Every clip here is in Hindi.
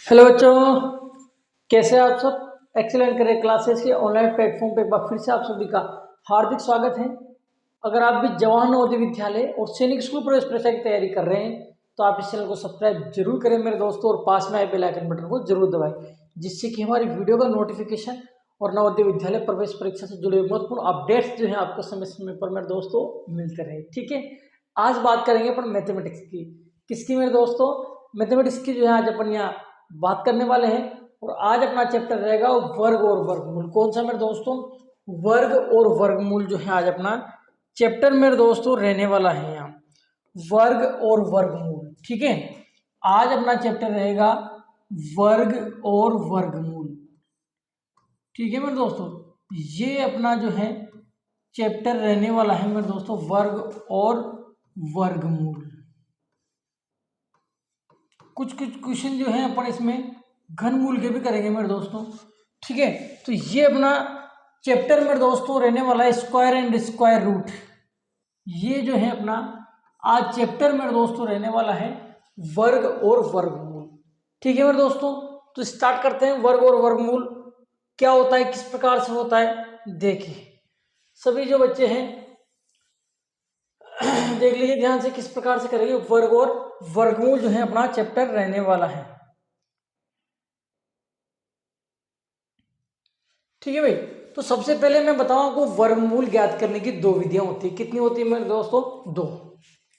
हेलो बच्चों, कैसे आप सब। एक्सीलेंट करियर क्लासेस के ऑनलाइन प्लेटफॉर्म पे एक बार फिर से आप सभी का हार्दिक स्वागत है। अगर आप भी जवाहर नवोदय विद्यालय और सैनिक स्कूल प्रवेश परीक्षा की तैयारी कर रहे हैं तो आप इस चैनल को सब्सक्राइब जरूर करें मेरे दोस्तों, और पास में आए बेल आइकन बटन को जरूर दबाएं, जिससे कि हमारी वीडियो का नोटिफिकेशन और नवोदय विद्यालय प्रवेश परीक्षा से जुड़े महत्वपूर्ण अपडेट्स जो है आपको समय समय पर मेरे दोस्तों मिलते रहे। ठीक है, आज बात करेंगे अपन मैथमेटिक्स की। किसकी मेरे दोस्तों? मैथमेटिक्स की जो है आज अपन यहाँ बात करने वाले हैं। और आज अपना चैप्टर रहेगा वर्ग और वर्गमूल। कौन सा मेरे दोस्तों? वर्ग और वर्गमूल जो है आज अपना चैप्टर मेरे दोस्तों रहने वाला है यहाँ, वर्ग और वर्गमूल। ठीक है, आज अपना चैप्टर रहेगा वर्ग और वर्गमूल। ठीक है मेरे दोस्तों, ये अपना जो है चैप्टर रहने वाला है मेरे दोस्तों, वर्ग और वर्गमूल। कुछ कुछ क्वेश्चन जो है अपन इसमें घनमूल के भी करेंगे मेरे दोस्तों। ठीक है, तो ये अपना चैप्टर मेरे दोस्तों रहने वाला है स्क्वायर एंड स्क्वायर रूट। ये जो है अपना आज चैप्टर मेरे दोस्तों रहने वाला है वर्ग और वर्गमूल। ठीक है मेरे दोस्तों, तो स्टार्ट करते हैं। वर्ग और वर्गमूल क्या होता है, किस प्रकार से होता है, देखिए सभी जो बच्चे हैं देख लीजिए ध्यान से किस प्रकार से करेंगे। वर्ग और वर्गमूल जो है अपना चैप्टर रहने वाला है। ठीक है भाई, तो सबसे पहले मैं बताऊं आपको वर्गमूल ज्ञात करने की दो विधियां होती है। कितनी होती है मेरे दोस्तों? दो।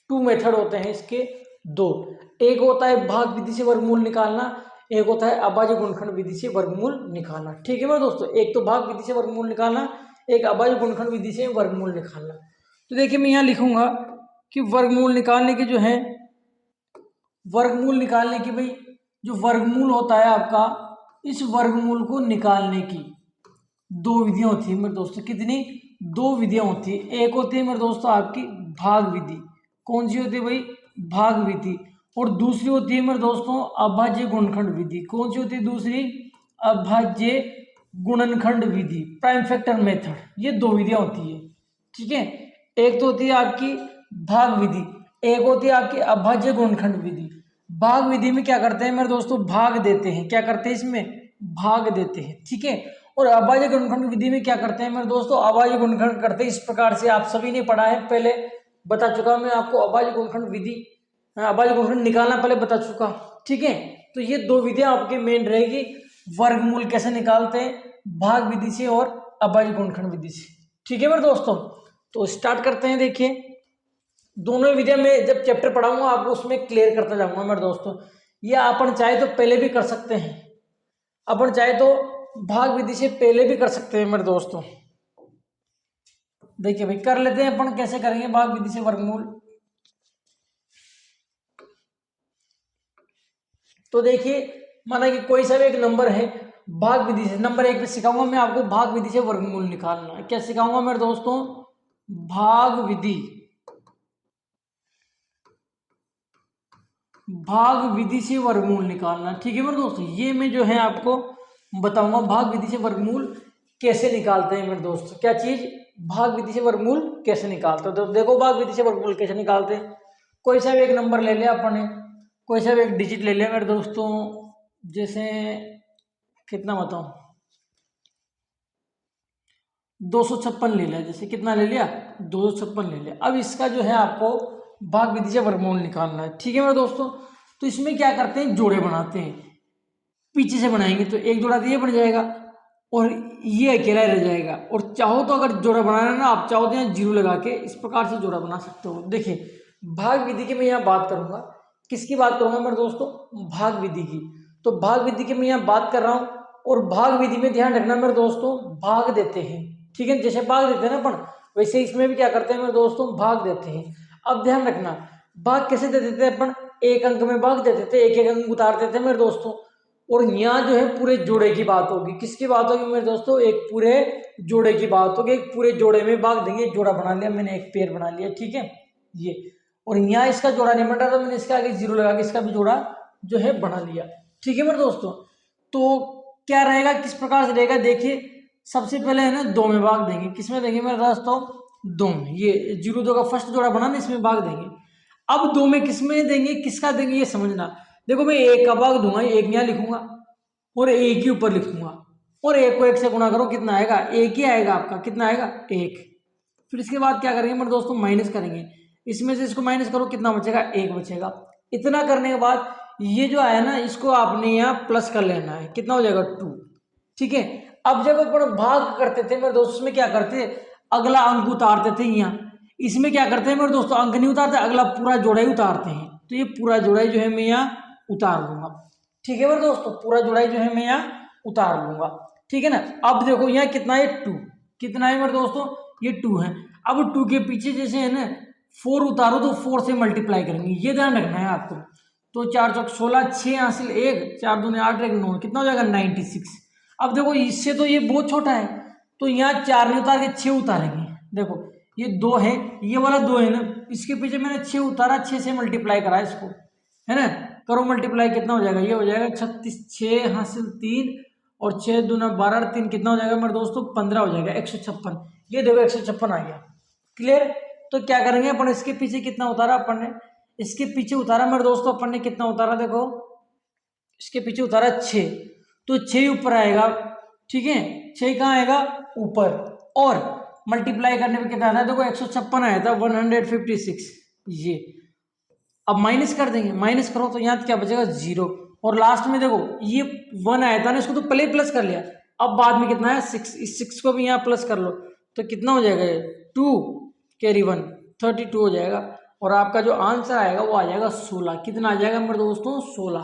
टू मेथड होते हैं इसके, दो। एक होता है भाग विधि से वर्गमूल निकालना, एक होता है अभाज्य गुणनखंड विधि से वर्गमूल निकालना। ठीक है मेरे दोस्तों, एक तो भाग विधि से वर्गमूल निकालना, एक अभाज्य गुणनखंड विधि से वर्गमूल निकालना। तो देखिए मैं यहाँ लिखूंगा कि वर्गमूल निकालने के जो है, वर्गमूल निकालने की भाई जो वर्गमूल होता है आपका, इस वर्गमूल को निकालने की दो विधियां होती है मेरे दोस्तों। कितनी? दो विधियां होती है। एक होती है मेरे दोस्तों आपकी भाग विधि। कौन सी होती है भाई? भाग विधि। और दूसरी होती है मेरे दोस्तों अभाज्य गुणनखंड विधि। कौन सी होती है दूसरी? अभाज्य गुणनखंड विधि, प्राइम फैक्टर मेथड। ये दो विधियां होती है। ठीक है, एक तो होती है आपकी भाग विधि, एक होती है आपकी अभाज्य गुणनखंड विधि। भाग विधि में क्या करते हैं मेरे दोस्तों? भाग देते हैं। क्या करते हैं इसमें? भाग देते हैं। ठीक है, और अभाज्य गुणनखंड विधि में क्या करते हैं मेरे दोस्तों? अभाज्य गुणनखंड करते हैं इस प्रकार से। आप सभी ने पढ़ा है, पहले बता चुका मैं आपको अभाज्य गुणनखंड विधि, अभाज्य गुणनखंड निकालना पहले बता चुका। ठीक है, तो ये दो विधियां आपकी मेन रहेगी। वर्गमूल कैसे निकालते हैं? भाग विधि से और अभाज्य गुणनखंड विधि से। ठीक है मेरे दोस्तों, तो स्टार्ट करते हैं। देखिए दोनों विधियां में जब चैप्टर पढ़ाऊंगा आपको उसमें क्लियर करता जाऊंगा मेरे दोस्तों। ये अपन चाहे तो पहले भी कर सकते हैं, अपन चाहे तो भाग विधि से पहले भी कर सकते हैं मेरे दोस्तों। देखिए भाई कर लेते हैं अपन, कैसे करेंगे भाग विधि से वर्गमूल। तो देखिए माना कि कोई सा भी एक नंबर है, भाग विधि से नंबर एक पे सिखाऊंगा मैं आपको भाग विधि से वर्गमूल निकालना। क्या सिखाऊंगा मेरे दोस्तों? भाग विधि, भाग विधि से वर्गमूल निकालना। ठीक है मेरे दोस्तों, ये मैं जो है आपको बताऊंगा भाग विधि से वर्गमूल कैसे निकालते हैं मेरे दोस्तों। क्या चीज? भाग विधि से वर्गमूल कैसे निकालते हैं। तो देखो भाग विधि से वर्गमूल कैसे निकालते हैं। कोई सा भी एक नंबर ले लिया अपन ने, कोई सा भी एक डिजिट ले लिया मेरे दोस्तों, जैसे कितना बताऊं, 256 ले लिया। जैसे कितना ले लिया? 256 ले लिया। अब इसका जो है आपको भाग विधि से वर्गमूल निकालना है। ठीक है मेरे दोस्तों, तो इसमें क्या करते हैं? जोड़े बनाते हैं। पीछे से बनाएंगे तो एक जोड़ा तो ये बन जाएगा और ये अकेला रह जाएगा। और चाहो तो अगर जोड़ा बनाना है ना, आप चाहो तो यहाँ जीरो लगा के इस प्रकार से जोड़ा बना सकते हो। देखिए भाग विधि की मैं यहाँ बात करूंगा, किसकी बात करूंगा मेरे दोस्तों? भाग विधि की। तो भाग विधि की मैं यहाँ बात कर रहा हूँ, और भाग विधि में ध्यान रखना मेरे दोस्तों, भाग देते हैं। ठीक है, जैसे भाग देते हैं ना अपन, वैसे इसमें भी क्या करते हैं मेरे दोस्तों? भाग देते हैं। अब ध्यान रखना, भाग कैसे दे देते हैं अपन? एक अंक में भाग देते थे, एक एक अंक उतार देते हैं मेरे दोस्तों। और यहाँ जो है पूरे जोड़े की बात होगी। किसकी बात होगी मेरे दोस्तों? एक पूरे जोड़े की बात होगी। एक पूरे जोड़े में भाग देंगे। एक जोड़ा बना लिया मैंने, एक पेयर बना लिया। ठीक है, ये और यहाँ इसका जोड़ा नहीं बन रहा था, मैंने इसके आगे जीरो लगा के इसका भी जोड़ा जो है बना लिया। ठीक है मेरे दोस्तों, तो क्या रहेगा, किस प्रकार से रहेगा? देखिए सबसे पहले है ना दो में भाग देंगे। किसमें देंगे मेरे दोस्तों? दो में। ये जीरो दो का फर्स्ट जोड़ा बना ना, इसमें भाग देंगे। अब दो में किसमें देंगे, किसका देंगे, ये समझना। देखो मैं एक का भाग दूंगा, एक यहाँ लिखूंगा और एक ही ऊपर लिखूंगा, और एक को एक से गुणा करो, कितना आएगा, एक ही आएगा आपका, कितना आएगा, एक। फिर इसके बाद क्या करेंगे मेरे दोस्तों, माइनस करेंगे, इसमें से इसको माइनस करो, कितना बचेगा, एक बचेगा। इतना करने के बाद ये जो आया ना, इसको आपने यहाँ प्लस कर लेना है, कितना हो जाएगा, 2। ठीक है। अब जब अपन भाग करते थे मेरे दोस्तों, उसमें क्या करते, अगला अंक उतारते थे यहाँ, इसमें क्या करते हैं मेरे दोस्तों, अंक नहीं उतारते, अगला पूरा जोड़ा ही उतारते हैं। तो ये पूरा जोड़ा ही जो है मैं यहाँ उतार लूंगा। ठीक है मेरे दोस्तों, पूरा जोड़ा ही जो है मैं यहाँ उतार लूंगा। ठीक है ना। अब देखो यहाँ कितना है, 2, कितना है मेरे दोस्तों, ये 2 है। अब 2 के पीछे जैसे है ना 4 उतारो तो 4 से मल्टीप्लाई करेंगे, ये ध्यान रखना है आपको। तो 4 चौक 16, 6 हासिल 1, 4 दूने 8, 1 9, कितना हो जाएगा, 96। अब देखो इससे तो ये बहुत छोटा है, तो यहाँ 4 नहीं उतार के 6 उतारेंगे। देखो ये 2 है, ये वाला 2 है ना, इसके पीछे मैंने 6 उतारा, 6 से मल्टीप्लाई करा इसको, है ना। करो मल्टीप्लाई, कितना हो जाएगा, ये हो जाएगा 36, 6 हासिल 3 और 6 दूना 12, 3 कितना हो जाएगा मेरे दोस्तों, 15 हो जाएगा, 156। ये देखो 156 आ गया। क्लियर। तो क्या करेंगे अपन, इसके पीछे कितना उतारा अपन ने, इसके पीछे उतारा मेरे दोस्तों अपन ने, कितना उतारा, देखो इसके पीछे उतारा 6, तो 6 ऊपर आएगा। ठीक है, 6 कहाँ आएगा, ऊपर, और मल्टीप्लाई करने पे कितना आता है, देखो 156 आया था, 156। ये अब माइनस कर देंगे, माइनस करो तो यहाँ क्या बचेगा, 0, और लास्ट में देखो ये 1 आया था ना, इसको तो पहले ही प्लस कर लिया, अब बाद में कितना है, 6, इस 6 को भी यहाँ प्लस कर लो, तो कितना हो जाएगा, 2 कैरी 1, 32 हो जाएगा। और आपका जो आंसर आएगा वो आ जाएगा 16। कितना आ जाएगा मेरे दोस्तों, 16।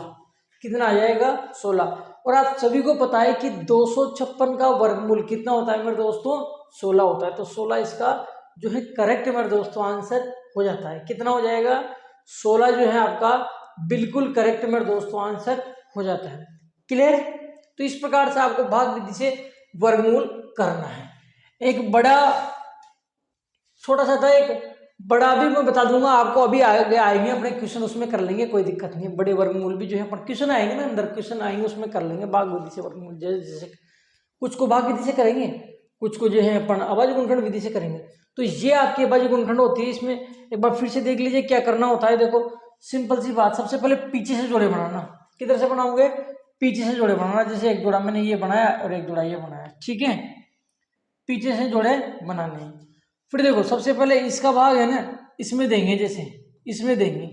कितना आ जाएगा, 16। और आप सभी को पता है कि 256 का वर्गमूल कितना होता है मेरे दोस्तों, 16 होता है। तो 16 इसका जो है करेक्ट मेरे दोस्तों आंसर हो जाता है। कितना हो जाएगा, 16 जो है आपका बिल्कुल करेक्ट मेरे दोस्तों आंसर हो जाता है। क्लियर। तो इस प्रकार से आपको भाग विधि से वर्गमूल करना है। एक बड़ा छोटा सा था, एक बड़ा भी मैं बता दूंगा आपको, अभी आगे आएंगे अपने क्वेश्चन, उसमें कर लेंगे, कोई दिक्कत नहीं है। बड़े वर्गमूल भी जो है अपन क्वेश्चन आएंगे ना, अंदर क्वेश्चन आएंगे, उसमें कर लेंगे भाग विधि से वर्गमूल। जैसे कुछ को भाग विधि से करेंगे, कुछ को जो है अपन अभाज्य गुणनखंड विधि से करेंगे। तो ये आपकी अभाज्य गुणनखंड होती है। इसमें एक बार फिर से देख लीजिए क्या करना होता है। देखो सिंपल सी बात, सबसे पहले पीछे से जोड़े बनाना। किधर से बनाओगे, पीछे से जोड़े बनाना। जैसे एक जोड़ा मैंने ये बनाया और एक जोड़ा ये बनाया, ठीक है, पीछे से जोड़े बनाने हैं। फिर देखो सबसे पहले इसका भाग है ना, इसमें देंगे, जैसे इसमें देंगे,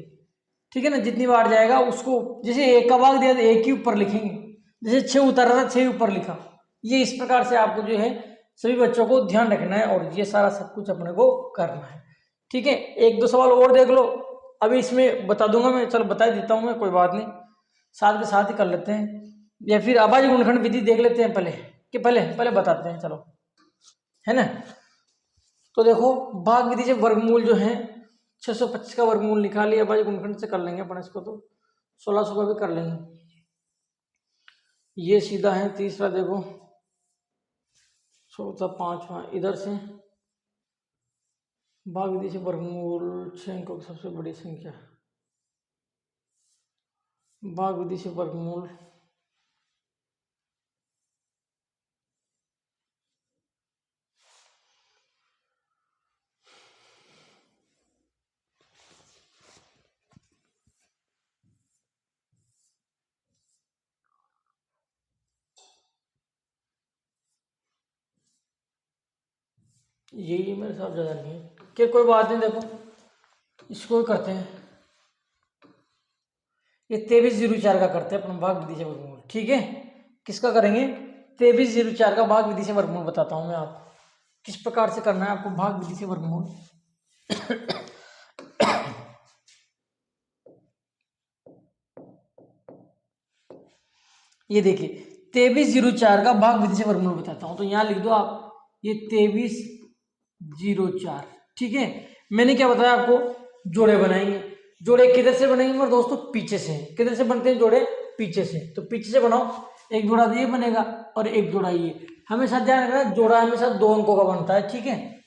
ठीक है ना, जितनी बार जाएगा उसको, जैसे एक का भाग दिया तो एक ही ऊपर लिखेंगे, जैसे 6 उतारा था 6 ऊपर लिखा। ये इस प्रकार से आपको जो है सभी बच्चों को ध्यान रखना है, और ये सारा सब कुछ अपने को करना है। ठीक है, एक दो सवाल और देख लो, अभी इसमें बता दूंगा मैं, चलो बता देता हूँ मैं, कोई बात नहीं, साथ के साथ ही कर लेते हैं, या फिर अभाज्य गुणनखंड विधि देख लेते हैं पहले, कि पहले बताते हैं, चलो, है ना। तो देखो भाग विधि से वर्गमूल जो है 625 का वर्गमूल निकाल लिया, अभाज्य गुणनखंड से कर लेंगे अपन इसको, तो 1600 का भी कर लेंगे। ये सीधा है, तीसरा देखो, चौथा, पांचवा, इधर से भाग विधि से वर्गमूल 6 अंकों की सबसे बड़ी संख्या, भाग विधि से वर्गमूल यही मेरे साथ ज़्यादा नहीं है, कि कोई बात नहीं, देखो इसको करते हैं, ये 2304 का करते हैं अपन भाग विधि से वर्गमूल। ठीक है, किसका करेंगे, 2304 का भाग विधि से वर्गमूल बताता हूँ मैं आपको किस प्रकार से करना है आपको भाग विधि से वर्गमूल। ये देखिए 2304 का भाग विधि से वर्गमूल बताता हूँ, तो यहाँ लिख दो आप, ये 2304। ठीक है, मैंने क्या बताया आपको, जोड़े बनाएंगे। जोड़े किधर से बनेंगे मेरे दोस्तों, पीछे से। किधर से बनते हैं जोड़े, पीछे से। तो पीछे से बनाओ, एक जोड़ा ये बनेगा और एक जोड़ा ये, हमेशा ध्यान रखना जोड़ा हमेशा 2 अंकों का बनता है। ठीक है,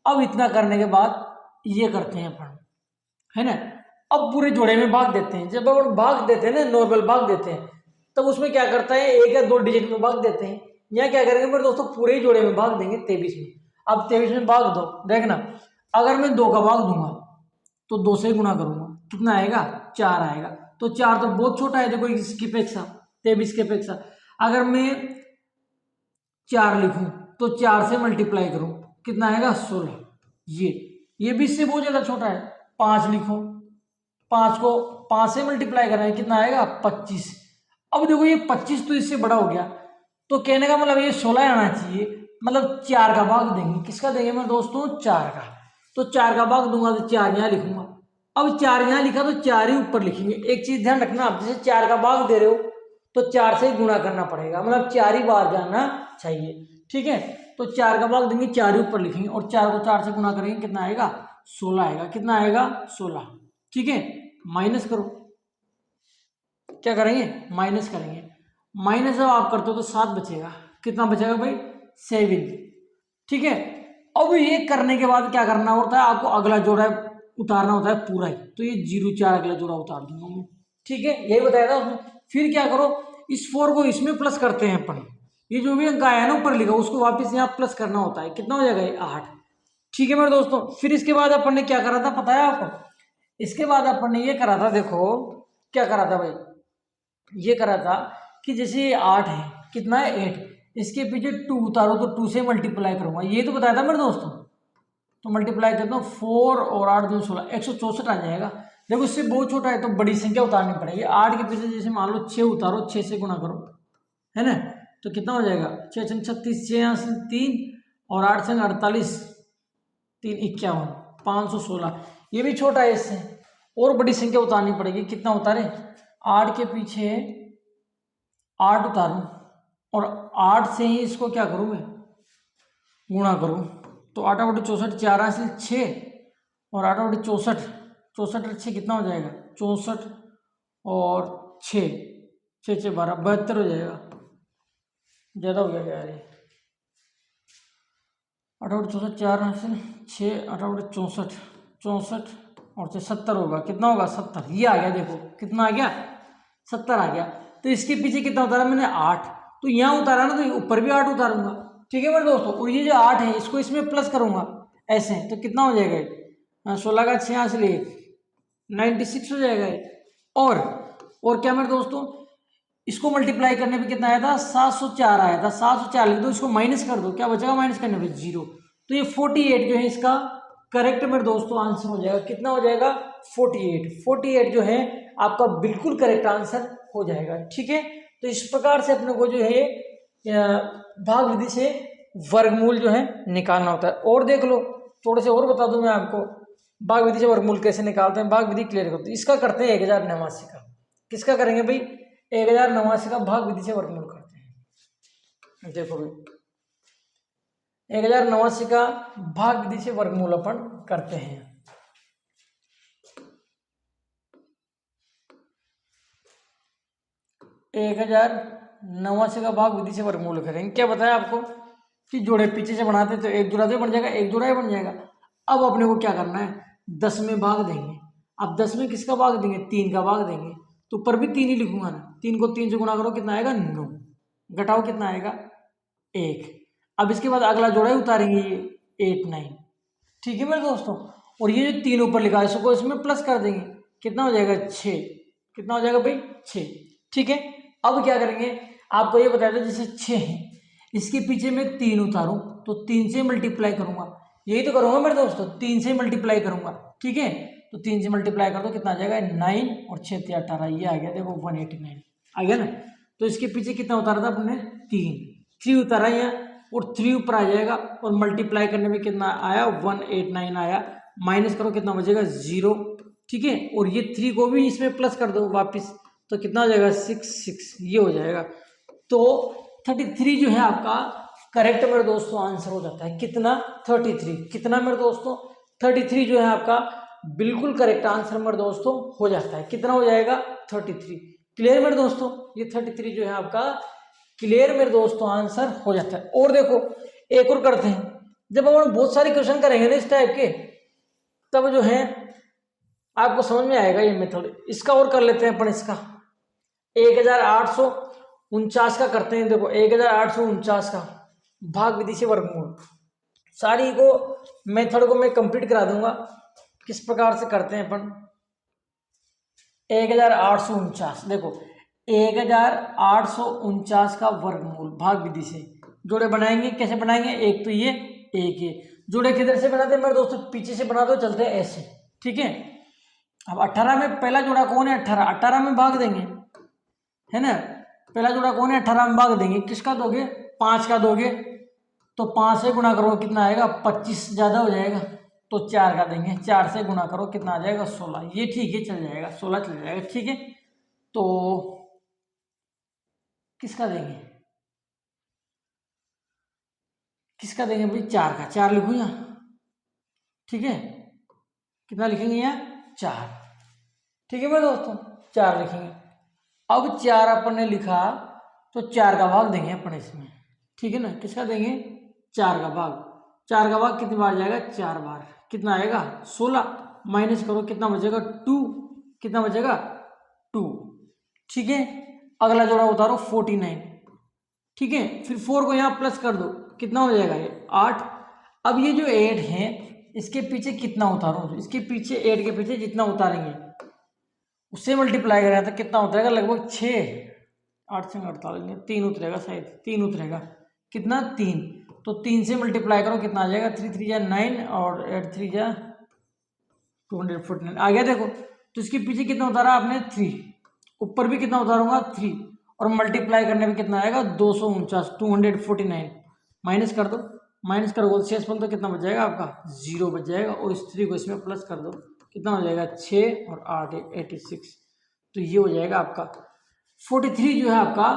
अब इतना करने के बाद ये करते हैं अपन, है ना। अब पूरे जोड़े में भाग देते हैं। जब अपन भाग देते हैं ना, नॉर्मल भाग देते हैं, तब उसमें क्या करता है, 1 या 2 डिजिट में भाग देते हैं। यहाँ क्या करेंगे मेरे दोस्तों, पूरे ही जोड़े में भाग देंगे 23 में। अब 23 में भाग दो, देखना अगर मैं 2 का भाग दूंगा तो 2 से गुणा करूंगा, कितना आएगा, 4 आएगा। तो 4 तो बहुत छोटा है देखो इसकी अपेक्षा, 23 की अपेक्षा। अगर मैं 4 लिखूं तो 4 से मल्टीप्लाई करूं कितना आएगा 16। ये भी इससे बहुत ज्यादा छोटा है। 5 लिखो, 5 को 5 से मल्टीप्लाई करना है कितना आएगा 25। अब देखो ये 25 तो इससे बड़ा हो गया, तो कहने का मतलब ये 16 आना चाहिए, मतलब 4 का भाग देंगे। किसका देंगे मेरे दोस्तों 4 का। तो 4 का भाग दूंगा तो 4 यहाँ लिखूंगा। अब 4 यहाँ लिखा तो 4 ही ऊपर लिखेंगे। एक चीज ध्यान रखना, आप जैसे 4 का भाग दे रहे हो तो 4 से गुणा करना पड़ेगा, मतलब 4 ही बार जाना चाहिए, ठीक है। तो 4 का भाग देंगे 4 ही ऊपर लिखेंगे, और 4 को 4 से गुणा करेंगे कितना आएगा 16 आएगा। कितना आएगा 16, ठीक है। माइनस करो, क्या करेंगे माइनस करेंगे। माइनस जब आप करते हो तो 7 बचेगा, कितना बचेगा भाई 7, ठीक है। अब ये करने के बाद क्या करना होता है, आपको अगला जोड़ा उतारना होता है पूरा ही। तो ये 0 4 अगला जोड़ा उतार दूंगा मैं, ठीक है, यही बताया था उसमें। फिर क्या करो, इस 4 को इसमें प्लस करते हैं अपन। ये जो भी अंक आया ना ऊपर लिखा उसको वापस यहाँ प्लस करना होता है। कितना हो जाएगा ये 8, ठीक है मेरे दोस्तों। फिर इसके बाद अपन ने क्या करा था पता है आपको, इसके बाद अपन ने ये करा था, देखो क्या करा था भाई, ये करा था कि जैसे ये 8 है, कितना है 8, इसके पीछे 2 उतारो तो 2 से मल्टीप्लाई करूंगा, ये तो बताया था मेरे दोस्तों। तो मल्टीप्लाई करता हूँ 4 और 8 2 16, 164 आ जाएगा। देखो इससे बहुत छोटा है तो बड़ी संख्या उतारनी पड़ेगी। 8 के पीछे जैसे मान लो 6 उतारो, 6 से गुणा करो, है ना। तो कितना हो जाएगा 6 6 36, 6 यहाँ से 3 और 8 से 48, 3 51, 516। ये भी छोटा है इससे, और बड़ी संख्या उतारनी पड़ेगी। कितना उतारे 8 के पीछे 8 उतारूं और 8 से ही इसको क्या करूं मैं गुणा करूं। तो 8 बटे 64, 4 से 6 और 8 बटे 64, 64 6 कितना हो जाएगा 64 और 6 6 6 12 72 हो जाएगा। ज़्यादा हो गया यार ये, 8 बटे 64, 4 से 6, 8 बटे 64, 64 और 6 70 होगा। कितना होगा 70, ये आ गया। देखो कितना आ गया 70 आ गया। तो इसके पीछे कितना उतारा मैंने 8, तो यहाँ उतारा ना तो ऊपर भी 8 उतारूंगा, ठीक है मेरे दोस्तों। और ये जो 8 है इसको इसमें प्लस करूंगा ऐसे, तो कितना हो जाएगा 16 का 6 यहाँ से ले 96 हो जाएगा। और क्या मेरे दोस्तों, इसको मल्टीप्लाई करने पे कितना आया था 704 आया था। 704 लिख दो, इसको माइनस कर दो, क्या बचेगा माइनस करने पे 0। तो ये 48 जो है इसका करेक्ट मेरे दोस्तों आंसर हो जाएगा। कितना हो जाएगा 48 जो है आपका बिल्कुल करेक्ट आंसर हो जाएगा, ठीक है। तो इस प्रकार से अपने को जो है भाग विधि से वर्गमूल जो है निकालना होता है। और देख लो थोड़े से और बता दूं मैं आपको, भाग विधि से वर्गमूल कैसे निकालते हैं, भाग विधि क्लियर करते हैं। इसका करते हैं 1089 का। किसका करेंगे भाई 1089 का भाग विधि से वर्गमूल करते हैं। देखो भाई 1089 का भाग विधि से वर्गमूल अपन करते हैं। 1089 का भाग विधि से वर्गमूल करेंगे। क्या बताया आपको कि जोड़े पीछे से बनाते तो एक जोड़ा से बन जाएगा, एक जोड़ा ही बन जाएगा। अब अपने को क्या करना है 10 में भाग देंगे। अब 10 में किसका भाग देंगे 3 का भाग देंगे, तो ऊपर भी 3 ही लिखूंगा ना। 3 को 3 से गुणा करो कितना आएगा 9, घटाओ कितना आएगा 1। अब इसके बाद अगला जोड़ा ही उतारेंगे ये 8 9, ठीक है मेरे दोस्तों। और ये जो 3 ऊपर लिखा है इसको इसमें प्लस कर देंगे, कितना हो जाएगा 6। कितना हो जाएगा भाई 6, ठीक है। अब क्या करेंगे आपको ये बताया था जैसे 6 है, इसके पीछे मैं 3 उतारूं तो 3 से मल्टीप्लाई करूंगा। यही तो करूंगा मेरे दोस्तों, 3 से मल्टीप्लाई करूंगा, ठीक है। तो 3 से मल्टीप्लाई कर दो कितना आ जाएगा 9 और 6 3 18, ये आ गया देखो 189 आ गया ना। तो इसके पीछे कितना उतारा था अपने 3 उतारा यहाँ, और 3 ऊपर आ जाएगा और मल्टीप्लाई करने में कितना आया 189 आया। माइनस करो कितना बचेगा 0, ठीक है। और ये 3 को भी इसमें प्लस कर दो वापिस, तो कितना हो जाएगा 6 ये हो जाएगा। तो 33 जो है आपका करेक्ट मेरे दोस्तों आंसर हो जाता है। कितना 33, कितना मेरे दोस्तों 33 जो है आपका बिल्कुल करेक्ट आंसर मेरे दोस्तों हो जाता है। कितना हो जाएगा 33, क्लियर मेरे दोस्तों। ये 33 जो है आपका क्लियर मेरे दोस्तों आंसर हो जाता है। और देखो एक और करते हैं, जब अपन बहुत सारे क्वेश्चन करेंगे ना इस टाइप के, तब जो है आपको समझ में आएगा ये मेथड। इसका और कर लेते हैं अपन, इसका 1849 का करते हैं। देखो 1849 का भाग विधि से वर्गमूल, सारी को मेथड को मैं कंप्लीट करा दूंगा किस प्रकार से करते हैं अपन। 1849, देखो 1849 का वर्गमूल भाग विधि से जोड़े बनाएंगे। कैसे बनाएंगे? एक तो ये, एक ये जोड़े किधर से बनाते हैं मेरे दोस्तों? पीछे से बना दो, चलते हैं ऐसे, ठीक है। अब 18 में पहला जोड़ा कौन है? 18, 18 में भाग देंगे, है ना। पहला जोड़ा कौन है? 18 में भाग देंगे। किसका दोगे? 5 का दोगे, तो 5 से गुणा करो, कितना आएगा? 25 ज़्यादा हो जाएगा, तो 4 का देंगे। 4 से गुणा करो, कितना आ जाएगा? 16। ये ठीक है, चल जाएगा, 16 चल जाएगा, ठीक है। तो किसका देंगे? किसका देंगे भाई? 4 का। 4 लिखूँ यहाँ, ठीक है। कितना लिखेंगे यहाँ? 4, ठीक है मेरे दोस्तों, 4 लिखेंगे। अब 4 अपन ने लिखा, तो 4 का भाग देंगे अपन इसमें, ठीक है ना। किसका देंगे? 4 का भाग। 4 का भाग कितनी बार जाएगा? 4 बार। कितना आएगा? 16। माइनस करो, कितना बचेगा? 2। कितना बचेगा? 2, ठीक है। अगला जोड़ा उतारो 49, ठीक है। फिर 4 को यहाँ प्लस कर दो, कितना हो जाएगा? ये 8। अब ये जो 8 है, इसके पीछे कितना उतारो? इसके पीछे 8 के पीछे जितना उतारेंगे उससे मल्टीप्लाई करें तो कितना उतरेगा? लगभग 6। 8 से 48, 3 उतरेगा शायद, 3 उतरेगा। कितना? 3। तो 3 से मल्टीप्लाई करो, कितना आ जाएगा? 3 3 जा 9 और 8 3 जा 249 आ गया। देखो, तो इसके पीछे कितना उतारा आपने? 3। ऊपर भी कितना उतारूंगा? 3। और मल्टीप्लाई करने में कितना आएगा? 249, 249। माइनस कर दो, माइनस करोगे शेषफल तो कितना बच जाएगा आपका? 0 बच जाएगा। और इस 3 को इसमें प्लस कर दो, कितना हो जाएगा? 6 और 8 86। तो ये हो जाएगा आपका 43 जो है आपका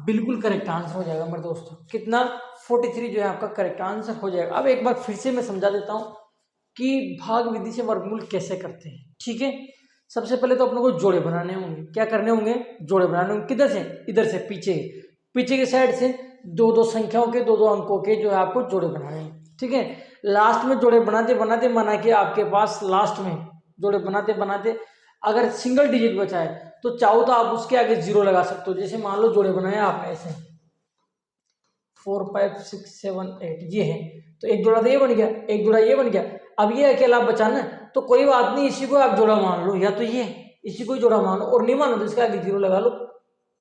बिल्कुल करेक्ट आंसर हो जाएगा मेरे दोस्तों। कितना? 43 जो है आपका करेक्ट आंसर हो जाएगा। अब एक बार फिर से मैं समझा देता हूँ कि भाग विधि से वर्गमूल कैसे करते हैं, ठीक है। सबसे पहले तो अपने को जोड़े बनाने होंगे। क्या करने होंगे? जोड़े बनाने होंगे। किधर से? इधर से, पीछे, पीछे की साइड से 2-2 संख्याओं के, 2-2 अंकों के जो है आपको जोड़े बनाने हैं, ठीक है। लास्ट में जोड़े बनाते बनाते माना कि आपके पास लास्ट में जोड़े बनाते बनाते अगर सिंगल डिजिट बचा है तो चाहो तो आप उसके आगे 0 लगा सकते हो। जैसे मान लो जोड़े बनाए आपने ऐसे 4 5 6 7 8, ये है, तो एक जोड़ा तो ये बन गया, एक जोड़ा ये बन गया। अब ये अकेला बचा ना, तो कोई बात नहीं, इसी को आप जोड़ा मान लो, या तो ये इसी को जोड़ा मान लो, और नहीं मानो तो इसके आगे 0 लगा लो,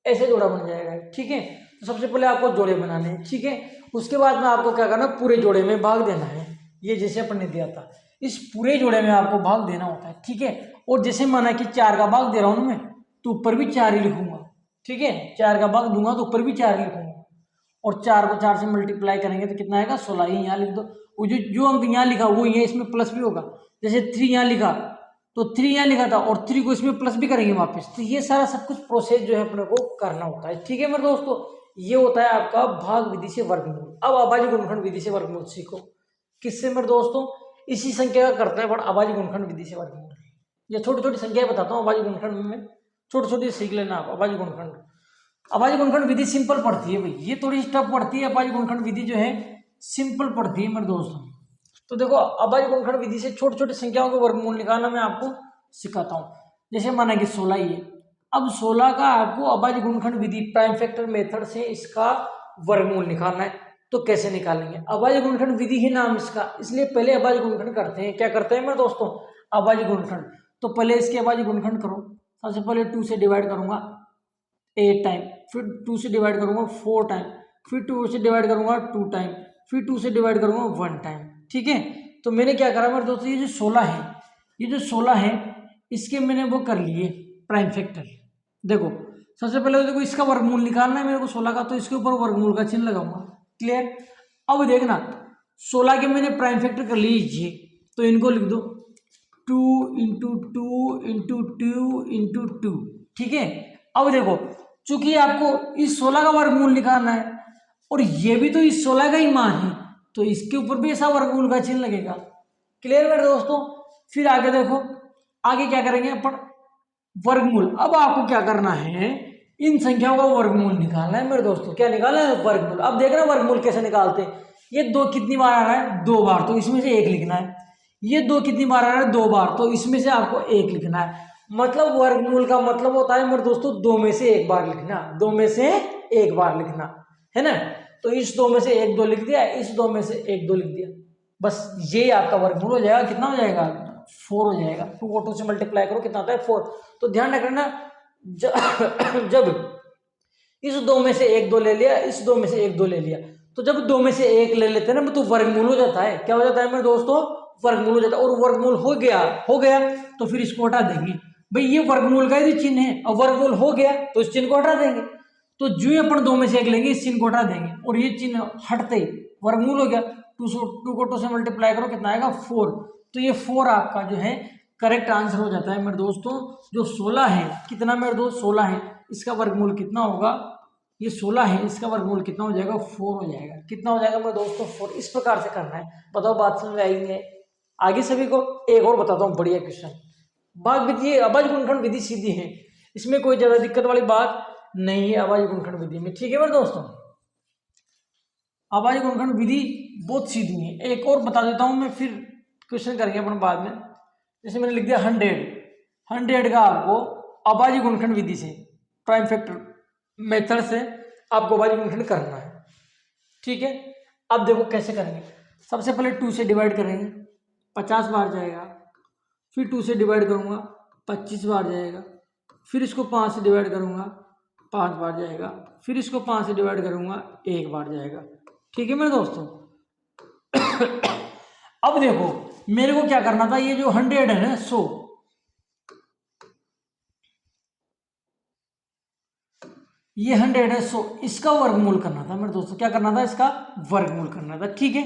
ऐसे जोड़ा बन जाएगा, ठीक है। तो सबसे पहले आपको जोड़े बनाने हैं, ठीक है। उसके बाद में आपको क्या करना? पूरे जोड़े में भाग देना है। ये जैसे अपन ने दिया था, इस पूरे जोड़े में आपको भाग देना होता है, ठीक है। और जैसे माना कि 4 का भाग दे रहा हूं मैं, तो ऊपर भी 4 ही लिखूंगा, ठीक है। 4 का भाग दूंगा तो ऊपर भी 4 ही लिखूंगा। और 4 को 4 से मल्टीप्लाई करेंगे तो कितना आएगा? 16। ये यहाँ लिख दो। वो जो अंक यहाँ लिखा वो ये इसमें प्लस भी होगा। जैसे 3 यहाँ लिखा, तो 3 यहाँ लिखा था और 3 को इसमें प्लस भी करेंगे वापस। तो ये सारा सब कुछ प्रोसेस जो है अपने को करना होता है, ठीक है मेरे दोस्तों। ये होता है आपका भाग विधि से वर्गमूल। अब अभाज्य गुणनखंड विधि से वर्गमूल सीखो। किससे मेरे दोस्तों? इसी संख्या का करते हैं पर अभाज्य गुणनखंड विधि से वर्गमूल। ये छोटी छोटी संख्याएं बताता हूँ अभाज्य गुणनखंड में, छोटी छोटी सीख लेना आप। अभाज्य गुणनखंड, अभाज्य गुणनखंड विधि सिंपल पड़ती है भाई, ये थोड़ी टफ पड़ती है। अभाज्य गुणनखंड विधि जो है सिंपल पड़ती है मेरे दोस्तों। तो देखो, अभाज्य गुणनखंड विधि से छोटी छोटी संख्याओं के वर्गमूल निकालना मैं आपको सिखाता हूँ। जैसे माना कि 16 ही है, अब 16 का आपको अभाज्य गुणनखंड विधि प्राइम फैक्टर मेथड से इसका वर्गमूल निकालना है। तो कैसे निकालेंगे? अभाज्य गुणनखंड विधि ही नाम इसका, इसलिए पहले अभाज्य गुणनखंड करते हैं। क्या करते हैं मेरे दोस्तों? अभाज्य गुणनखंड। तो पहले इसके अभाज्य गुणनखंड करो। सबसे पहले 2 से डिवाइड करूंगा 8 टाइम, फिर 2 से डिवाइड करूंगा 4 टाइम, फिर 2 से डिवाइड करूंगा 2 टाइम, फिर 2 से डिवाइड करूंगा 1 टाइम, ठीक है। तो मैंने क्या करा मेरे दोस्तों, ये जो 16 है, ये जो 16 है इसके मैंने वो कर लिए प्राइम फैक्टर। देखो, सबसे पहले तो देखो इसका वर्गमूल निकालना है मेरे को 16 का, तो इसके ऊपर वर्गमूल का चिन्ह लगाऊंगा। क्लियर? अब देखना, 16 के मैंने प्राइम फैक्टर कर लीजिए, तो इनको लिख दो 2 इंटू 2 इंटू 2 इंटू 2, ठीक है। अब देखो, चूंकि आपको इस 16 का वर्गमूल निकालना है और ये भी तो इस 16 का ही मान है, तो इसके ऊपर भी ऐसा वर्गमूल का चिन्ह लगेगा। क्लियर मेरे दोस्तों? फिर आगे देखो, आगे क्या करेंगे अपन? वर्गमूल। अब आपको क्या करना है? इन संख्याओं का वर्गमूल निकालना है मेरे दोस्तों। क्या निकालना है? वर्गमूल। अब देखना वर्गमूल कैसे निकालते हैं। ये 2 कितनी बार आ रहा है? 2 बार, तो इसमें से 1 लिखना है। ये 2 कितनी बार आ रहा है? 2 बार, तो इसमें से आपको 1 लिखना है। मतलब वर्गमूल का मतलब होता है मेरे दोस्तों 2 में से 1 बार लिखना, 2 में से 1 बार लिखना, है ना। तो इस 2 में से 1 2 लिख दिया, इस 2 में से 1 2 लिख दिया, बस ये आपका वर्गमूल हो जाएगा। कितना हो जाएगा? 4 हो जाएगा। 2 को 2 से मल्टीप्लाई करो कितना आता है 4। तो ध्यान रखना जब इस 2 में से एक 2 ले लिया, इस 2 में से एक 2 ले लिया, तो जब 2 में से एक ले लेते हैं ना तो वर्गमूल हो जाता है। क्या हो जाता है मेरे दोस्तों? वर्गमूल हो जाता है। और वर्गमूल हो गया तो फिर इसको हटा देंगे। भाई ये वर्गमूल का ही चिन्ह है, और वर्गमूल हो गया तो इस चिन्ह को हटा देंगे। तो जो ही अपन 2 में से एक लेंगे इस चिन्ह को हटा देंगे, और ये चिन्ह हटते ही वर्गमूल हो गया। 2 को 2 से मल्टीप्लाई करो कितना आएगा 4। तो ये 4 आपका जो है करेक्ट आंसर हो जाता है मेरे दोस्तों। जो 16 है, कितना मेरे दोस्त 16 है, इसका वर्गमूल कितना होगा? ये 16 है, इसका वर्गमूल कितना हो जाएगा 4 हो जाएगा। कितना हो जाएगा मेरे दोस्तों 4। इस प्रकार से करना है। बताओ बात समझ में आएगी है आगे सभी को? एक और बताता हूँ बढ़िया क्वेश्चन। भाग विधि, अभाज्य गुणनखंड विधि सीधी है, इसमें कोई ज्यादा दिक्कत वाली बात नहीं है अभाज्य गुणनखंड विधि में। ठीक है मेरे दोस्तों, अभाज्य गुणनखंड विधि बहुत सीधी है। एक और बता देता हूं मैं, फिर क्वेश्चन करेंगे अपन बाद में। जैसे मैंने लिख दिया 100 का आपको अभाज्य गुणनखंड विधि से, प्राइम फैक्टर मेथड से आपको अभाज्य गुणनखंड करना है। ठीक है, अब देखो कैसे करेंगे। सबसे पहले 2 से डिवाइड करेंगे, 50 बार जाएगा। फिर 2 से डिवाइड करूंगा, 25 बार जाएगा। फिर इसको 5 से डिवाइड करूंगा, 5 बार जाएगा। फिर इसको 5 से डिवाइड करूंगा, 1 बार जाएगा। ठीक है मेरे दोस्तों। अब देखो मेरे को क्या करना था, ये जो 100 है ना 100, ये 100 है 100, इसका वर्गमूल करना था मेरे दोस्तों। क्या करना था? इसका वर्गमूल करना था। ठीक है,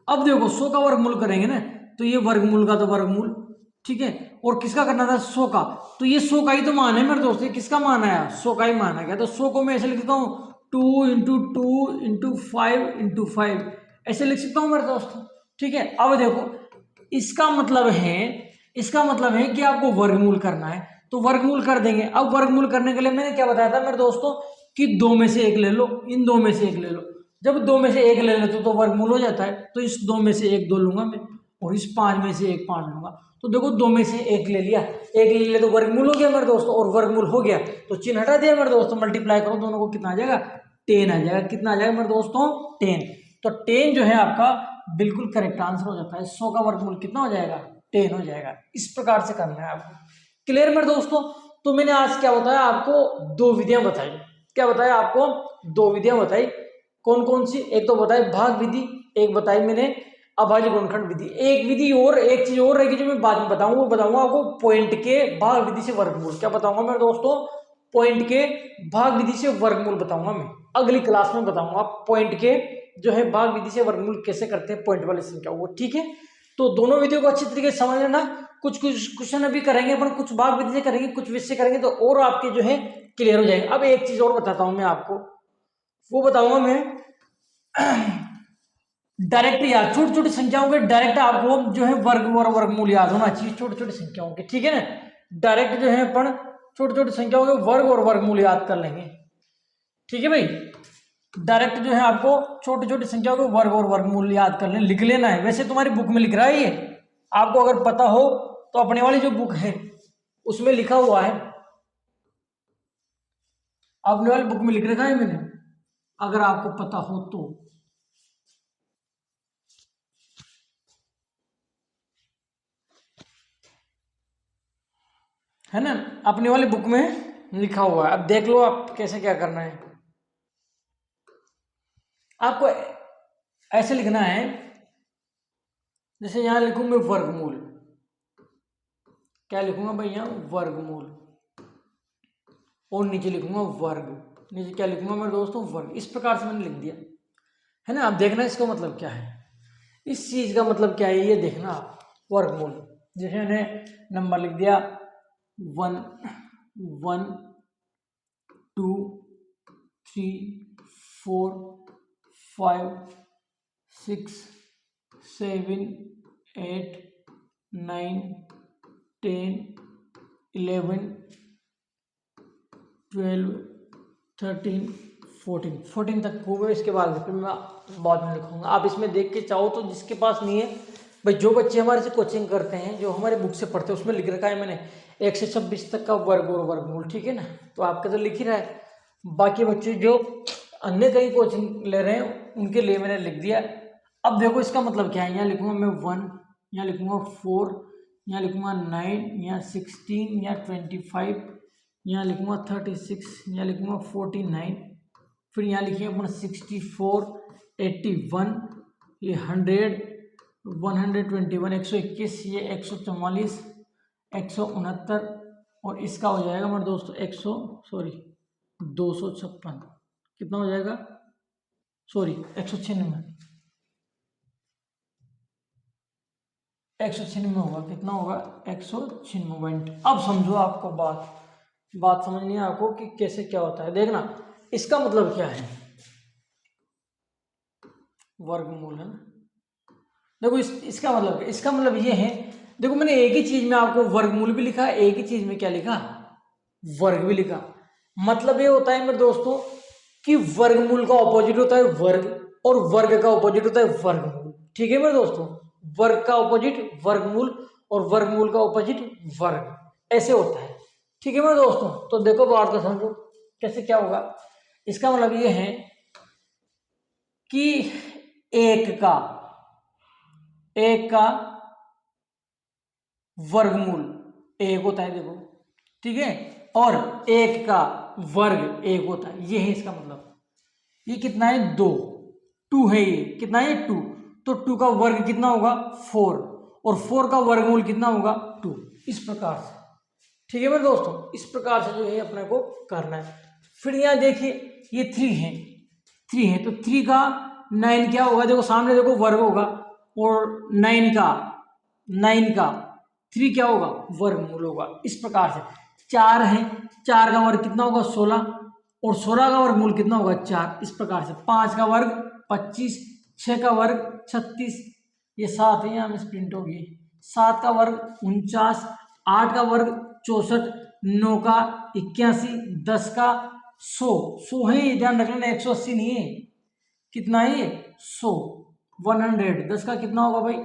अब देखो 100 का वर्गमूल करेंगे ना, तो ये वर्गमूल का तो वर्गमूल, ठीक है, और किसका करना था 100 का, तो ये 100 का ही तो मान है मेरे दोस्त। ये किसका मान आया? 100 का ही मान है। क्या तो 100 को मैं ऐसे लिख देता हूँ 2 इंटू 2 इंटू 5 इंटू 5, ऐसे लिख सकता हूँ मेरे दोस्त। ठीक है, अब देखो इसका मतलब है कि आपको वर्गमूल करना है, तो वर्गमूल कर देंगे। अब वर्गमूल करने के लिए मैंने क्या बताया था मेरे दोस्तों कि 2 में से एक ले लो, इन 2 में से एक ले लो। जब 2 में से एक ले लेते तो वर्गमूल हो जाता है। तो इस 2 में से एक 2 लूंगा मैं, और इस 5 में से एक 5 लूंगा। तो देखो 2 में से एक ले लिया, एक ले लिया तो वर्गमूल हो गया मेरे दोस्तों, और वर्गमूल हो गया तो चिन्ह हटा दिया मेरे दोस्तों। मल्टीप्लाई करो दोनों को, कितना आ जाएगा 10 आ जाएगा। कितना आ जाएगा मेरे दोस्तों 10। तो 10 जो है आपका बिल्कुल करेक्ट आंसर हो जाता है। 100 का वर्गमूल कितना हो जाएगा 10 हो जाएगा। इस प्रकार से करना है आपको। क्लियर मेरे दोस्तों? तो मैंने आज क्या बताया आपको, 2 विधियां बताई। क्या बताया आपको? 2 विधियां बताई। कौन कौन सी? एक तो बताई भाग विधि, एक बताई मैंने अभाज्य गुणनखंड विधि। एक विधि और, एक चीज और रहेगी जो मैं बाद में बताऊंगा, वो बताऊंगा आपको पॉइंट के भाग विधि से वर्गमूल। क्या बताऊंगा मेरे दोस्तों? पॉइंट के भाग विधि से वर्गमूल बताऊंगा मैं अगली क्लास में। बताऊंगा पॉइंट के जो है भाग विधि से वर्गमूल कैसे करते हैं पॉइंट वाली संख्या वो। ठीक है, तो दोनों विधियों को अच्छी तरीके से समझ लेना। कुछ क्वेश्चन अभी करेंगे अपन, कुछ भाग विधि से करेंगे, कुछ विधि से करेंगे, तो और आपके जो है क्लियर हो जाएंगे। अब एक चीज और बताता हूं मैं आपको, वो बताऊंगा मैं डायरेक्ट याद, छोटी छोटी संख्याओं के डायरेक्ट आपको जो है वर्ग और वर्गमूल याद होना चाहिए, छोटी छोटी संख्याओं के। ठीक है ना, डायरेक्ट जो है अपन छोटी छोटी संख्याओं के वर्ग और वर्गमूल याद कर लेंगे। ठीक है भाई, डायरेक्ट जो है आपको छोटी छोटी संख्याओं के वर्ग और वर्गमूल याद कर लिख लेना है। वैसे तुम्हारी बुक में लिख रहा है ये, आपको अगर पता हो तो अपने वाली जो बुक है उसमें लिखा हुआ है, अपने वाली बुक में लिख रखा है मैंने, अगर आपको पता हो तो। है ना, अपनी वाली बुक में लिखा हुआ है। अब देख लो आप कैसे क्या करना है। आपको ऐसे लिखना है, जैसे यहां लिखूंगा वर्गमूल। क्या लिखूंगा भाई? यहां वर्गमूल, और नीचे लिखूंगा वर्ग। नीचे क्या लिखूंगा मेरे दोस्तों? वर्ग। इस प्रकार से मैंने लिख दिया है ना। अब देखना इसका मतलब क्या है, इस चीज का मतलब क्या है ये देखना आप। वर्गमूल जैसे मैंने नंबर लिख दिया 1 1 2 3 4 5 6 7 8 9 10 11 12 13 14 तक होगा। इसके बाद फिर मैं बाद में लिखूंगा। आप इसमें देख के चाहो तो, जिसके पास नहीं है भाई, जो बच्चे हमारे से कोचिंग करते हैं, जो हमारे बुक से पढ़ते हैं, उसमें लिख रखा है मैंने 1 से 26 तक का वर्ग और वर्गमूल। ठीक है ना, तो आपके तो लिख ही रहा है। बाकी बच्चे जो अन्य कहीं कोचिंग ले रहे हैं उनके लिए मैंने लिख दिया। अब देखो इसका मतलब क्या है, यहाँ लिखूंगा मैं 1, यहाँ लिखूंगा 4, यहाँ लिखूंगा 9, यहाँ 16, यहाँ 25, यहाँ लिखूंगा 36, यहाँ लिखूंगा 49, फिर यहाँ लिखिए अपन 64, 81, ये 100, 121, 121, ये 144, 169, और इसका हो जाएगा मेरे दोस्तों 256, कितना हो जाएगा, सॉरी 196, 196 होगा, कितना होगा 196। अब समझो आपको बात समझनी है आपको कि कैसे क्या होता है। देखना इसका मतलब क्या है, वर्गमूल है ना। देखो इसका मतलब ये है, देखो मैंने एक ही चीज में आपको वर्गमूल भी लिखा, एक ही चीज में क्या लिखा, वर्ग भी लिखा। मतलब ये होता है मेरे दोस्तों कि वर्गमूल का ऑपोजिट होता है वर्ग, और वर्ग का ऑपोजिट होता है वर्गमूल। ठीक है मेरे दोस्तों, वर्ग का ऑपोजिट वर्गमूल और वर्गमूल का ऑपोजिट वर्ग, ऐसे होता है। ठीक है मेरे दोस्तों, तो देखो बात को समझो कैसे क्या होगा। इसका मतलब ये है कि एक का वर्गमूल एक होता है, देखो ठीक है, और एक का वर्ग एक होता है, ये है इसका मतलब। ये कितना है, 2 है, ये कितना है 2, तो 2 का वर्ग कितना होगा 4, और 4 का वर्गमूल कितना होगा 2, इस प्रकार से। ठीक है मेरे दोस्तों, इस प्रकार से जो है अपने को करना है। फिर यहाँ देखिए ये 3 है, तो 3 का 9 क्या होगा, देखो सामने देखो वर्ग होगा, और 9 का 3 क्या होगा, वर्गमूल होगा, इस प्रकार से। 4 है, 4 का वर्ग कितना होगा 16, और 16 का वर्गमूल कितना होगा 4, इस प्रकार से। 5 का वर्ग 25, 6 का वर्ग 36, ये 7 है, यहाँ में प्रिंट होगी। 7 का वर्ग 49, 8 का वर्ग 64, 9 का 81, 10 का 100 है, ध्यान रख लेना 180 नहीं है, कितना है ये 100, 100। 10 का कितना होगा भाई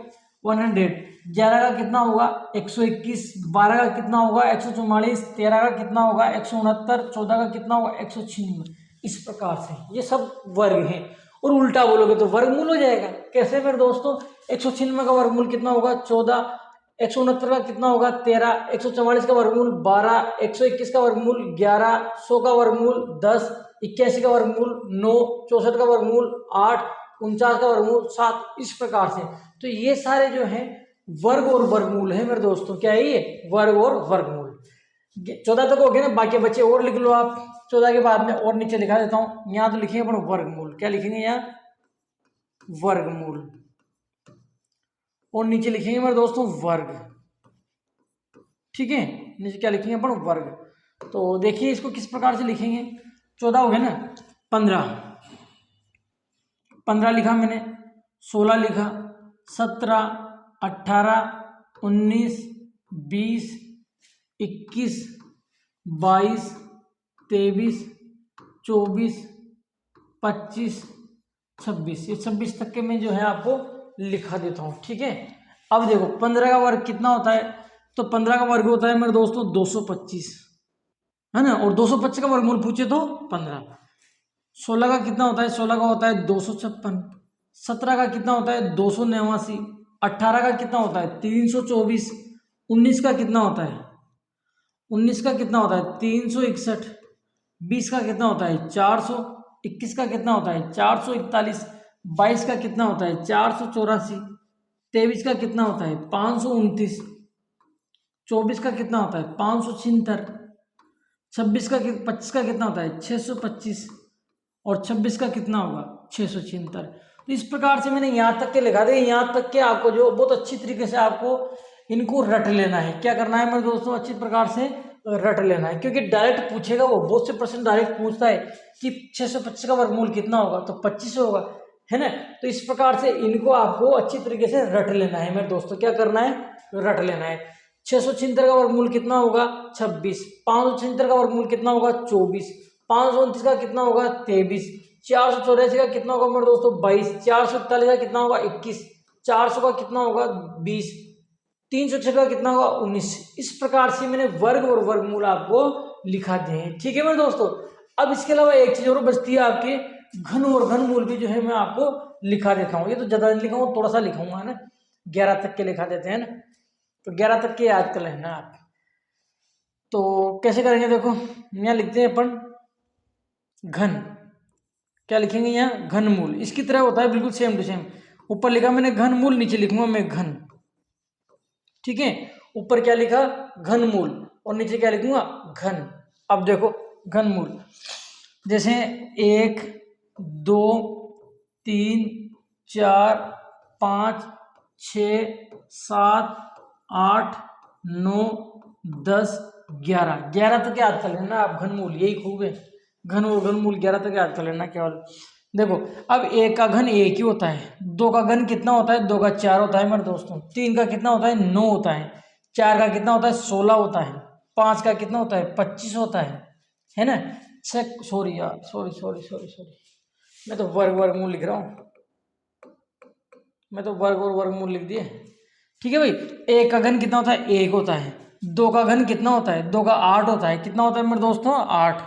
100, 11 का कितना होगा 121, 12 का कितना होगा 144, 13 का कितना होगा 169, 14 का कितना होगा 196, इस प्रकार से ये सब वर्ग हैं। और उल्टा बोलोगे तो वर्गमूल हो जाएगा। कैसे मेरे दोस्तों, 196 का वर्गमूल कितना होगा 14, 169 का कितना होगा 13, 144 का वर्गमूल 12, 121 का वर्गमूल 11, 100 का वर्गमूल 10, 81 का वर्गमूल 9, 64 का वर्गमूल 8, 49 का वर्गमूल 7, इस प्रकार से। तो ये सारे जो हैं वर्ग और वर्गमूल है मेरे दोस्तों, क्या है ये, वर्ग और वर्गमूल। 14 तक हो गया ना, बाकी बच्चे और लिख लो आप। 14 के बाद में और नीचे लिखा देता हूं, यहाँ तो लिखेंगे अपन वर्गमूल, क्या लिखेंगे यहाँ, वर्गमूल, और नीचे लिखेंगे मेरे दोस्तों वर्ग। ठीक है, नीचे क्या लिखेंगे अपन, वर्ग। तो देखिए इसको किस प्रकार से लिखेंगे। 14 हो गया ना, 15 लिखा मैंने, 16 लिखा, 17, 18, 19, 20, 21, 22, 23, 24, 25, 26, ये 26 तक के मैं जो है आपको लिखा देता हूँ। ठीक है, अब देखो 15 का वर्ग कितना होता है, तो 15 का वर्ग होता है मेरे दोस्तों 225, है ना, और 225 का वर्गमूल पूछे तो 15। 16 का कितना होता है, 16 का होता है 256, 17 का कितना होता है 289, 18 का कितना होता है 324, 19 का कितना होता है 361, 20 का कितना होता है 400, 21 का कितना होता है 441, 22 का कितना होता है 484, 23 का कितना होता है 529, 24 का कितना होता है 576, 25 का कितना होता है 625, और 26 का कितना होगा 676। तो इस प्रकार से मैंने यहाँ तक के लिखा दिया। यहाँ तक के आपको जो बहुत अच्छी तरीके से आपको इनको रट लेना है। क्या करना है मेरे दोस्तों, अच्छी प्रकार से रट लेना है, क्योंकि डायरेक्ट पूछेगा वो, बहुत से % डायरेक्ट पूछता है कि 625 का वर्गमूल कितना होगा, तो 25 होगा, है ना। तो इस प्रकार से इनको आपको अच्छी तरीके से रट लेना है मेरे दोस्तों। क्या करना है, रट लेना है। 676 का वर्गमूल कितना होगा 26, 576 का वर्गमूल कितना होगा 24, 529 का कितना होगा 23, 484 का कितना होगा मेरे दोस्तों 22, 441 का कितना होगा 21, 400 का कितना होगा 20, 306 का कितना होगा 19। इस प्रकार से मैंने वर्ग और वर्गमूल आपको लिखा दिए हैं। ठीक है मेरे दोस्तों। अब इसके अलावा एक चीज और बचती है आपके, घन और घनमूल भी जो है मैं आपको लिखा देता हूँ। ये तो ज्यादा नहीं लिखाऊंगा, थोड़ा सा लिखाऊंगा, है ना, 11 तक के लिखा देते हैं ना। तो 11 तक के याद कर लेना आप। तो कैसे करेंगे, देखो यहाँ लिखते हैं अपन घन, क्या लिखेंगे यहाँ घनमूल, इसकी तरह होता है बिल्कुल सेम टू सेम। ऊपर लिखा मैंने घनमूल, नीचे लिखूंगा मैं घन, ठीक है। ऊपर क्या लिखा घनमूल और नीचे क्या लिखूंगा घन। अब देखो घनमूल जैसे 1 2 3 4 5 6 7 8 9 10 11, 11 तक याद कर लेना आप घनमूल, यही खूब है। घन और घनमूल 11 तक याद कर लेना केवल। देखो अब 1 का घन 1 ही होता है, 2 का घन कितना होता है 2 का 4 होता है मेरे दोस्तों, 3 का कितना होता है 9 होता है, 4 का कितना होता है 16 होता है, 5 का कितना होता है 25 होता है ना। सॉरी यार, सॉरी सॉरी सॉरी सॉरी, मैं तो वर्गमूल लिख रहा हूँ, मैं तो वर्ग और वर्गमूल लिख दिए। ठीक है भाई, 1 का घन कितना होता है 1 होता है, 2 का घन कितना होता है 2 का 8 होता है, कितना होता है मेरे दोस्तों 8,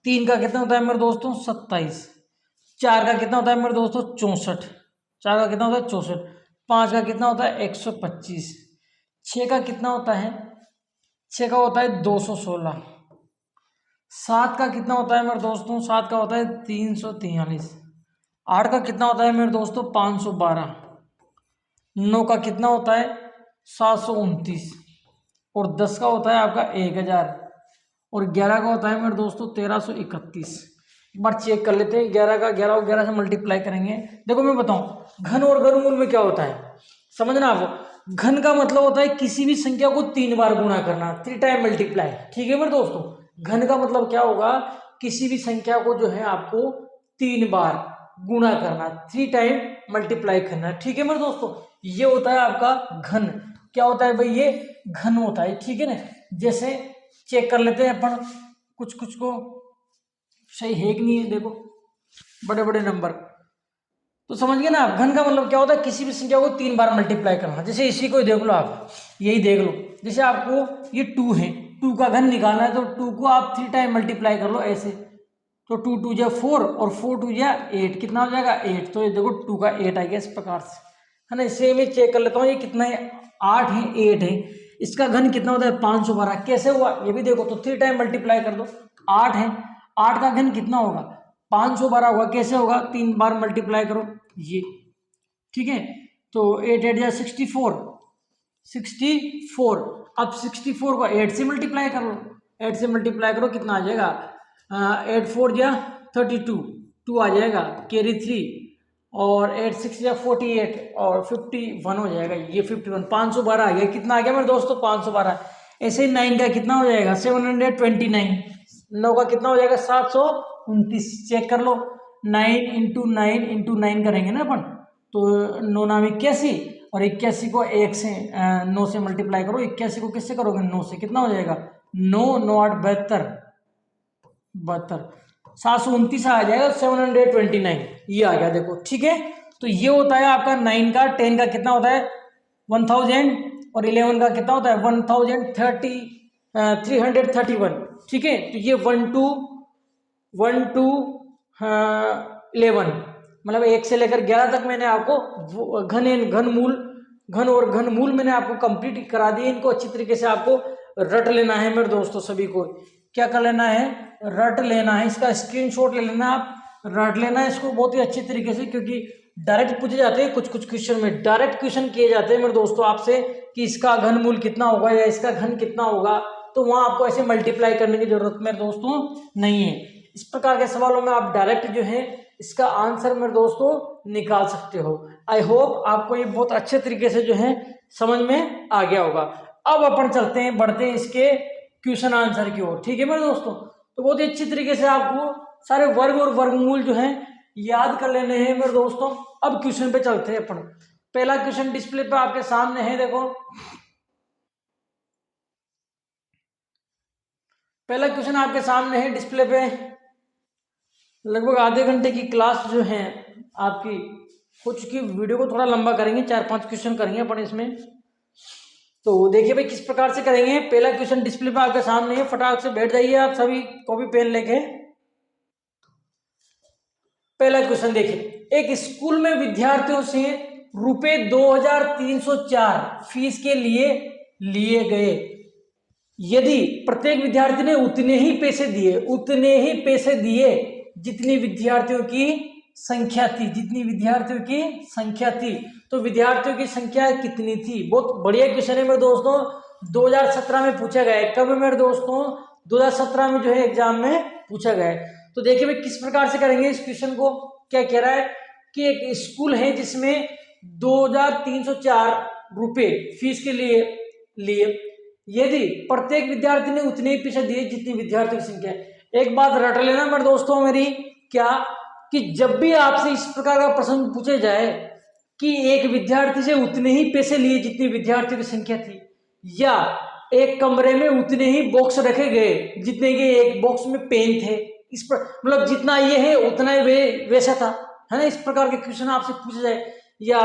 3 का कितना होता है मेरे दोस्तों 27, 4 का कितना होता है मेरे दोस्तों 64, 4 का कितना होता है 64, 5 का कितना होता है 125, 6 का कितना होता है 6 का होता है 216, 7 का कितना होता है मेरे दोस्तों 7 का होता है 343, 8 का कितना होता है मेरे दोस्तों 512, 9 का कितना होता है 729 और 10 का होता है आपका 1000 और 11 का होता है मेरे दोस्तों 1331। एक बार चेक कर लेते हैं, 11 का 11 और 11 से मल्टीप्लाई करेंगे। देखो मैं बताऊं घन और घनमूल में क्या होता है, समझना आपको। घन का मतलब होता है किसी भी संख्या को 3 बार गुणा करना, 3 टाइम मल्टीप्लाई, ठीक है मेरे दोस्तों। घन का मतलब क्या होगा, किसी भी संख्या को जो है आपको 3 बार गुणा करना, 3 टाइम मल्टीप्लाई करना, ठीक है मेरे दोस्तों। ये होता है आपका घन। क्या होता है भाई, ये घन होता है, ठीक है ना। जैसे चेक कर लेते हैं अपन कुछ कुछ को सही है कि नहीं है। देखो बड़े बड़े नंबर, तो समझ गए ना आप। घन का मतलब क्या होता है, किसी भी संख्या को 3 बार मल्टीप्लाई करना। जैसे इसी को देख लो आप, यही देख लो, जैसे आपको ये 2 है, 2 का घन निकालना है तो 2 को आप 3 टाइम मल्टीप्लाई कर लो ऐसे, तो 2 2 जा 4 और 4 2 जा 8, कितना हो जाएगा 8। तो ये देखो 2 का 8 आ गया इस प्रकार से, है ना। सेम ही चेक कर लेता हूँ, ये कितना है 8 है 8 है, इसका घन कितना होता है 512, कैसे हुआ ये भी देखो, तो 3 टाइम मल्टीप्लाई कर दो। 8 है, 8 का घन कितना होगा 512 होगा, कैसे होगा 3 बार मल्टीप्लाई करो ये, ठीक है। तो 8 8 जा 64, 64। अब 64 को 8 से मल्टीप्लाई कर लो, 8 से मल्टीप्लाई करो कितना आ जाएगा 8 4 जा 32, 2 आ जाएगा, कैरी 3 और 8 6 या 48 और 51 हो जाएगा, ये 51, 512 आ गया। कितना आ गया मेरे दोस्तों 512। ऐसे ही 9 का कितना हो जाएगा 729, 9 का कितना हो जाएगा 729, चेक कर लो। 9 इंटू 9 इंटू 9 करेंगे ना अपन, तो 9 नाम 81 और 81 को 1 से 9 से मल्टीप्लाई करो, 81 को किससे करोगे 9 से, कितना हो जाएगा 9 9 8 72, 729 आ जाएगा 729, ये आ गया देखो, ठीक है। तो ये होता है आपका 9 का, 10 का कितना होता है 1000 और 11 का कितना होता है 331, ठीक है। तो ये 1 to 11 मतलब 1 से लेकर 11 तक मैंने आपको घन और घनमूल मैंने आपको कंप्लीट करा दिए। इनको अच्छी तरीके से आपको रट लेना है मेरे दोस्तों, सभी को क्या कर लेना है रट लेना है, इसका स्क्रीनशॉट ले लेना, आप रट लेना है इसको बहुत ही अच्छी तरीके से, क्योंकि डायरेक्ट पूछे जाते हैं कुछ कुछ क्वेश्चन में, डायरेक्ट क्वेश्चन किए जाते हैं मेरे दोस्तों आपसे कि इसका घनमूल कितना होगा या इसका घन कितना होगा, तो वहां आपको ऐसे मल्टीप्लाई करने की जरूरत मेरे दोस्तों नहीं है। इस प्रकार के सवालों में आप डायरेक्ट जो है इसका आंसर मेरे दोस्तों निकाल सकते हो। आई होप आपको ये बहुत अच्छे तरीके से जो है समझ में आ गया होगा। अब अपन चलते हैं, बढ़ते हैं इसके क्वेश्चन आंसर की ओर, ठीक है मेरे दोस्तों। तो बहुत ही अच्छी तरीके से आपको सारे वर्ग और वर्गमूल जो है याद कर लेने हैं मेरे दोस्तों। अब क्वेश्चन पे चलते हैं अपन। पहला क्वेश्चन डिस्प्ले पे आपके सामने है, देखो पहला क्वेश्चन आपके सामने है डिस्प्ले पे। लगभग आधे घंटे की क्लास जो है आपकी हो चुकी, वीडियो को थोड़ा लंबा करेंगे, 4-5 क्वेश्चन करेंगे अपन इसमें। तो देखिए भाई किस प्रकार से करेंगे। पहला क्वेश्चन डिस्प्ले पे आपके सामने है, फटाक से बैठ जाइए आप सभी कॉपी पेन लेके। पहला क्वेश्चन देखिए, एक स्कूल में विद्यार्थियों से रुपए 2304 फीस के लिए लिए गए, यदि प्रत्येक विद्यार्थी ने उतने ही पैसे दिए जितनी विद्यार्थियों की संख्या थी, तो विद्यार्थियों की संख्या कितनी थी। बहुत बढ़िया क्वेश्चन है मेरे दोस्तों, 2017 में पूछा गया है। कब मेरे दोस्तों, 2017 में जो है एग्जाम में पूछा गया है। तो देखिए भाई किस प्रकार से करेंगे इस क्वेश्चन को। क्या कह रहा है कि एक स्कूल है जिसमें 2304 रुपए फीस के लिए यदि प्रत्येक विद्यार्थी ने उतने ही पैसे दिए जितनी विद्यार्थियों की संख्या है। एक बात रट लेना मेरे दोस्तों मेरी, क्या कि जब भी आपसे इस प्रकार का प्रश्न पूछे जाए कि एक विद्यार्थी से उतने ही पैसे लिए जितनी विद्यार्थियों की संख्या थी, या एक कमरे में उतने ही बॉक्स रखे गए जितने के एक बॉक्स में पेन थे, इस पर मतलब जितना ये है उतना ही वैसा था, है ना। इस प्रकार के क्वेश्चन आपसे पूछे जाए। या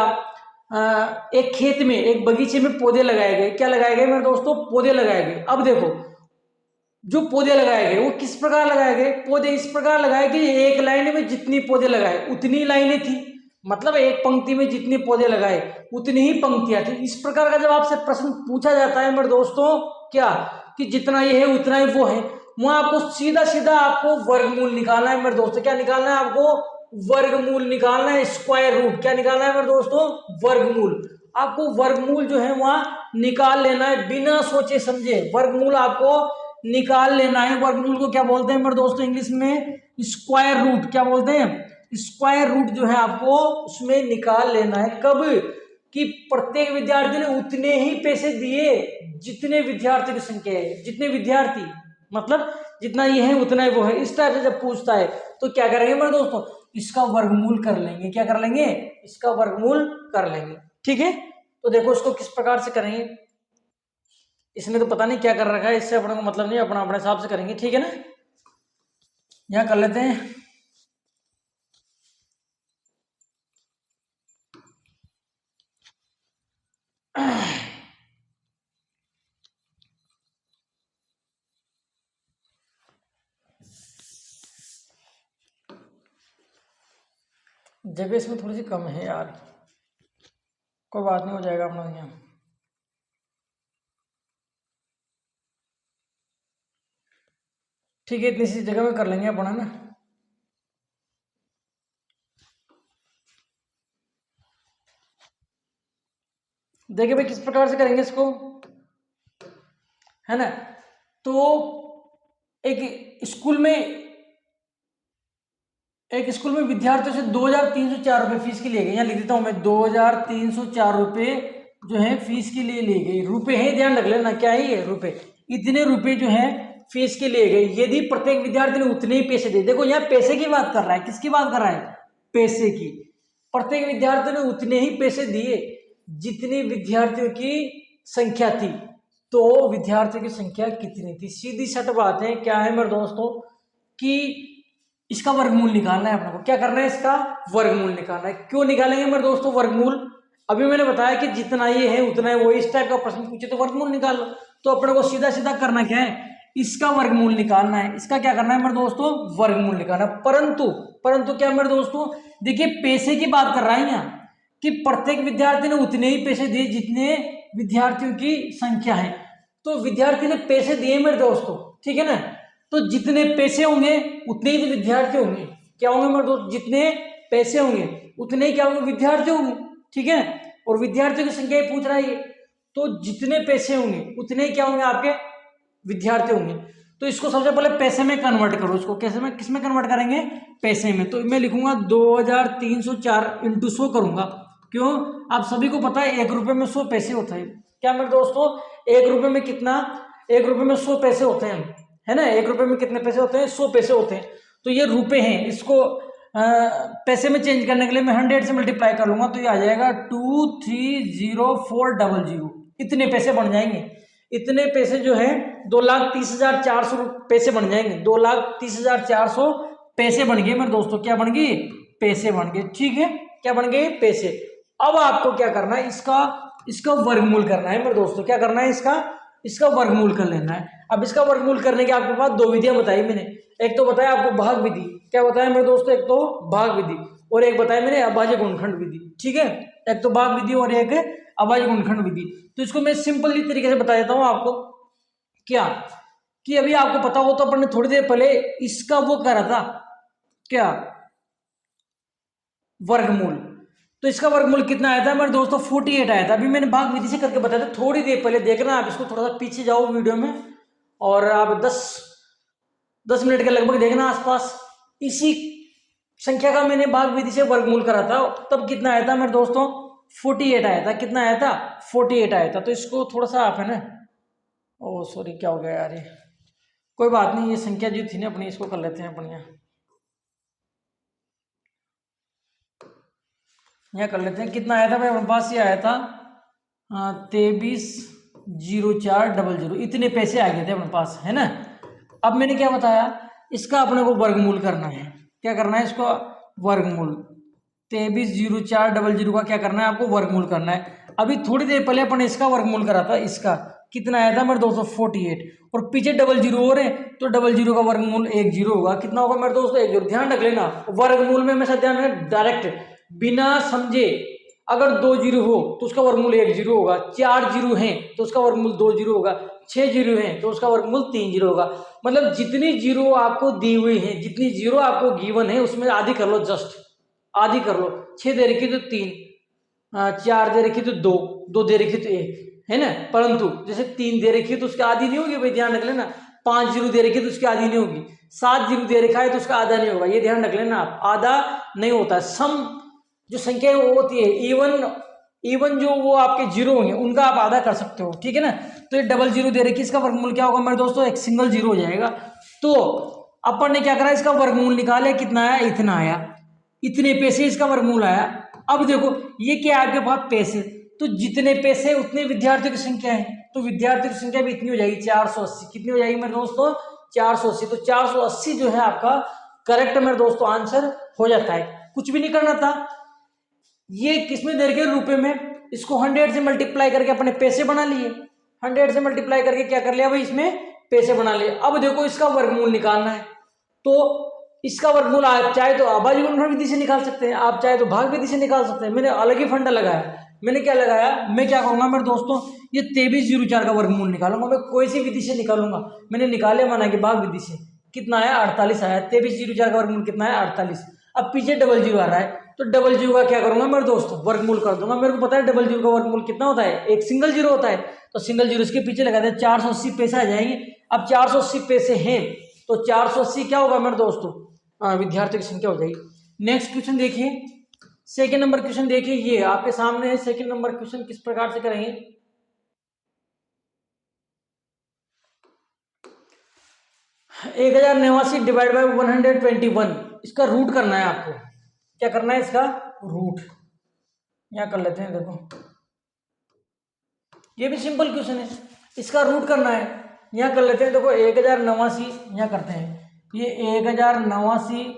एक खेत में, एक बगीचे में पौधे लगाए गए। क्या लगाए गए मेरे दोस्तों, पौधे लगाए गए। अब देखो जो पौधे लगाए गए वो किस प्रकार लगाए गए, पौधे इस प्रकार लगाए कि एक लाइन में जितनी पौधे लगाए उतनी लाइनें थी, मतलब एक पंक्ति में जितने पौधे लगाए उतनी ही पंक्तियां थी। इस प्रकार का जब आपसे प्रश्न पूछा जाता है मेरे दोस्तों, क्या कि जितना ये है उतना ही वो है, वहां आपको सीधा सीधा आपको वर्गमूल निकालना है मेरे दोस्तों। क्या निकालना है आपको, वर्गमूल निकालना है, स्क्वायर रूट। क्या निकालना है मेरे दोस्तों, वर्गमूल। आपको वर्गमूल जो है वहां निकाल लेना है बिना सोचे समझे, वर्गमूल आपको निकाल लेना है। वर्गमूल को क्या बोलते हैं मेरे दोस्तों इंग्लिश में, स्क्वायर रूट। क्या बोलते हैं, स्क्वायर रूट जो है आपको उसमें निकाल लेना है। कब, कि प्रत्येक विद्यार्थी ने उतने ही पैसे दिए जितने विद्यार्थी की संख्या है, जितने विद्यार्थी मतलब जितना ये है उतना ही वो है। इस टाइप से जब पूछता है तो क्या करेंगे मेरे दोस्तों, इसका वर्गमूल कर लेंगे। क्या कर लेंगे, इसका वर्गमूल कर लेंगे। ठीक है, तो देखो इसको किस प्रकार से करेंगे। इसने तो पता नहीं क्या कर रखा है, इससे अपने को मतलब नहीं, अपना अपने हिसाब से करेंगे। ठीक है ना, यहां कर लेते हैं। जगह इसमें थोड़ी सी कम है यार, कोई बात नहीं, हो जाएगा अपना यहाँ। ठीक है, इतनी सी जगह में कर लेंगे अपना ना। देखिए भाई किस प्रकार से करेंगे इसको, है ना। तो एक स्कूल में विद्यार्थियों से 2304 रुपये फीस के लिए गए। यहाँ लिख देता हूं मैं, 2304 रुपये जो है फीस के लिए ले गई। रुपए है, ध्यान रख लेना, क्या है ये, रुपए। इतने रुपए जो है फीस के लिए गए यदि प्रत्येक विद्यार्थी ने उतने ही पैसे दिए। देखो यहाँ पैसे की बात कर रहा है, किसकी बात कर रहा है, पैसे की। प्रत्येक विद्यार्थी ने उतने ही पैसे दिए जितनी विद्यार्थियों की संख्या थी। तो विद्यार्थियों की संख्या कितनी थी, सीधी सट बात है। क्या है मेरे दोस्तों कि इसका वर्गमूल निकालना है अपने को। क्या करना है, इसका वर्गमूल निकालना है। क्यों निकालेंगे मेरे दोस्तों वर्गमूल, अभी मैंने बताया कि जितना ये है उतना है वो। इस टाइप का प्रश्न पूछे तो वर्गमूल निकाल लो। तो अपने को सीधा सीधा करना क्या है, इसका वर्गमूल निकालना है। इसका क्या करना है मेरे दोस्तों, वर्गमूल निकालना। परंतु क्या मेरे दोस्तों, देखिए पैसे की बात कर रहा है यहाँ, कि प्रत्येक विद्यार्थी ने उतने ही पैसे दिए जितने विद्यार्थियों की संख्या है। तो विद्यार्थी ने पैसे दिए मेरे दोस्तों, ठीक है ना। तो जितने पैसे होंगे उतने ही विद्यार्थी होंगे। क्या होंगे मेरे दोस्त, जितने पैसे होंगे उतने ही क्या होंगे, विद्यार्थी होंगे। ठीक है, और विद्यार्थियों की संख्या पूछ रहा है ये, तो जितने पैसे होंगे उतने ही क्या होंगे, आपके विद्यार्थी होंगे। तो इसको सबसे पहले पैसे में कन्वर्ट करो। इसको कैसे में, किस में कन्वर्ट करेंगे, पैसे में। तो मैं लिखूंगा 2304 इंटू 100 करूंगा। क्यों, आप सभी को पता है 1 रुपये में 100 पैसे होते हैं। क्या मेरे दोस्तों, 1 रुपये में कितना, 1 रुपये में 100 पैसे होते हैं, है ना। 1 रुपये में कितने पैसे होते हैं, 100 पैसे होते हैं। तो ये रुपए हैं, इसको पैसे में चेंज करने के लिए मैं 100 से मल्टीप्लाई कर लूंगा, तो ये आ जाएगा 230400। इतने पैसे बन जाएंगे। इतने पैसे जो है 2,30,400 पैसे बन जाएंगे। 2,30,400 पैसे बन गए मेरे दोस्तों। क्या बन गए, पैसे बन गए। ठीक है, क्या बन गए, पैसे। अब आपको क्या करना है, इसका वर्गमूल करना है मेरे दोस्तों। क्या करना है, इसका वर्गमूल कर लेना है। अब इसका वर्गमूल करने के आपके पास 2 विधियां बताई मैंने। एक तो बताया आपको भाग विधि। क्या बताया मेरे दोस्तों, एक तो भाग विधि, और एक बताया मैंने अभाज्य गुणनखंड विधि। ठीक है, एक तो भाग विधि और एक अभाज्य गुणनखंड विधि। तो इसको मैं सिंपली तरीके से बता देता हूँ आपको, क्या कि अभी आपको पता हो तो अपन ने थोड़ी देर पहले इसका वो करा था क्या, वर्गमूल। तो इसका वर्गमूल कितना आया था मेरे दोस्तों, 48 आया था। अभी मैंने भाग विधि से करके बताया था थोड़ी देर पहले, देखना आप इसको, थोड़ा सा पीछे जाओ वीडियो में और आप 10 मिनट के लगभग देखना आसपास। इसी संख्या का मैंने भाग विधि से वर्गमूल करा था, तब कितना आया था मेरे दोस्तों, 48 आया था। कितना आया था, 48 आया था। तो इसको थोड़ा सा आप है ना, ओ सॉरी क्या हो गया यार, ये कोई बात नहीं, ये संख्या जो थी ना अपनी, इसको कर लेते हैं अपन यहाँ कर लेते हैं। कितना आया था भाई अपने पास, ये आया था 23,04,00, इतने पैसे आ गए थे अपने पास, है ना। अब मैंने क्या बताया, इसका अपने को वर्गमूल करना है। क्या करना है, इसको वर्गमूल 23,04,00 का क्या करना है आपको, वर्गमूल करना है। अभी थोड़ी देर पहले अपन इसका वर्गमूल करा था, इसका कितना आया था मेरे दोस्तों, 48, और पीछे 00 हो रहे, तो 00 का वर्गमूल 10 होगा। कितना होगा मेरे दोस्तों, 10। ध्यान रख लेना, वर्गमूल में हमेशा ध्यान रखना, डायरेक्ट बिना समझे। अगर 2 जीरो हो तो उसका वर्गमूल 10 होगा, 4 जीरो हैं तो उसका वर्गमूल 2 जीरो होगा, 6 जीरो हैं तो उसका वर्गमूल 3 जीरो होगा। मतलब जितनी जीरो आपको दी हुई है, जितनी जीरो आपको गिवन है, उसमें आधी कर लो, जस्ट आधी कर लो। 6 दे रखी तो 3, 4 दे रखी तो 2, 2 दे रखी तो 1, है ना। परंतु जैसे 3 दे रखी है तो उसकी आधी नहीं होगी भाई, ध्यान रख लेना। 5 जीरो दे रखी है तो उसकी आधी नहीं होगी। 7 जीरो दे रखा है तो उसका आधा नहीं होगा, ये ध्यान रख लेना आप, आधा नहीं होता। सम जो संख्या वो होती है, इवन जो वो आपके जीरो होंगे उनका आप आधा कर सकते हो, ठीक है ना। तो ये 00 दे रखी, इसका वर्गमूल क्या होगा मेरे दोस्तों, एक सिंगल जीरो हो जाएगा। तो अपन ने क्या करा, इसका वर्गमूल निकाले, कितना आया, इतना आया, इतने पैसे इसका वर्गमूल आया। अब देखो ये क्या है आपके पास, पैसे, तो जितने पैसे उतने विद्यार्थियों की संख्या है, तो विद्यार्थियों की संख्या भी इतनी हो जाएगी, 480। कितनी हो जाएगी मेरे दोस्तों, 480। तो 480 जो है आपका करेक्ट मेरे दोस्तों आंसर हो जाता है। कुछ भी नहीं करना था, ये किसमें दे रखे, रुपए में। इसको 100 से मल्टीप्लाई करके अपने पैसे बना लिए, 100 से मल्टीप्लाई करके क्या कर लिया भाई, इसमें पैसे बना लिए। अब देखो इसका वर्गमूल निकालना है, तो इसका वर्गमूल आप चाहे तो अभाज्य गुणनखंड विधि से निकाल सकते हैं, आप चाहे तो भाग विधि से निकाल सकते हैं। मैंने अलग ही फंडा लगाया। मैंने क्या लगाया, मैं क्या करूंगा मेरे दोस्तों, ये 23,04 का वर्गमूल निकालूंगा। मैं कोई सी विधि से निकालूंगा, मैंने निकाले माना कि भाग विधि से। कितना आया, 48 आया। 23,04 का वर्गमूल कितना है, 48। अब पीछे 00 आ रहा है, तो 00 का क्या करूंगा मेरे दोस्तों, वर्गमूल कर दूंगा। मेरे को पता है 00 का वर्गमूल कितना होता है, एक सिंगल जीरो होता है। तो सिंगल जीरो इसके पीछे लगा दे, 480 पैसे आ जाएंगे। अब 480 पैसे हैं तो 480 क्या होगा मेरे दोस्तों, विद्यार्थियों की संख्या हो जाएगी। नेक्स्ट क्वेश्चन देखिए, सेकंड नंबर क्वेश्चन देखिए, ये आपके सामने है। सेकंड नंबर क्वेश्चन किस प्रकार से करेंगे, 1089 डिवाइड बाई 121, इसका रूट करना है आपको। क्या करना है, इसका रूट यहां कर लेते हैं। देखो ये भी सिंपल क्वेश्चन है, इसका रूट करना है, यहां कर लेते हैं। देखो 1089 यहां करते हैं, ये 1089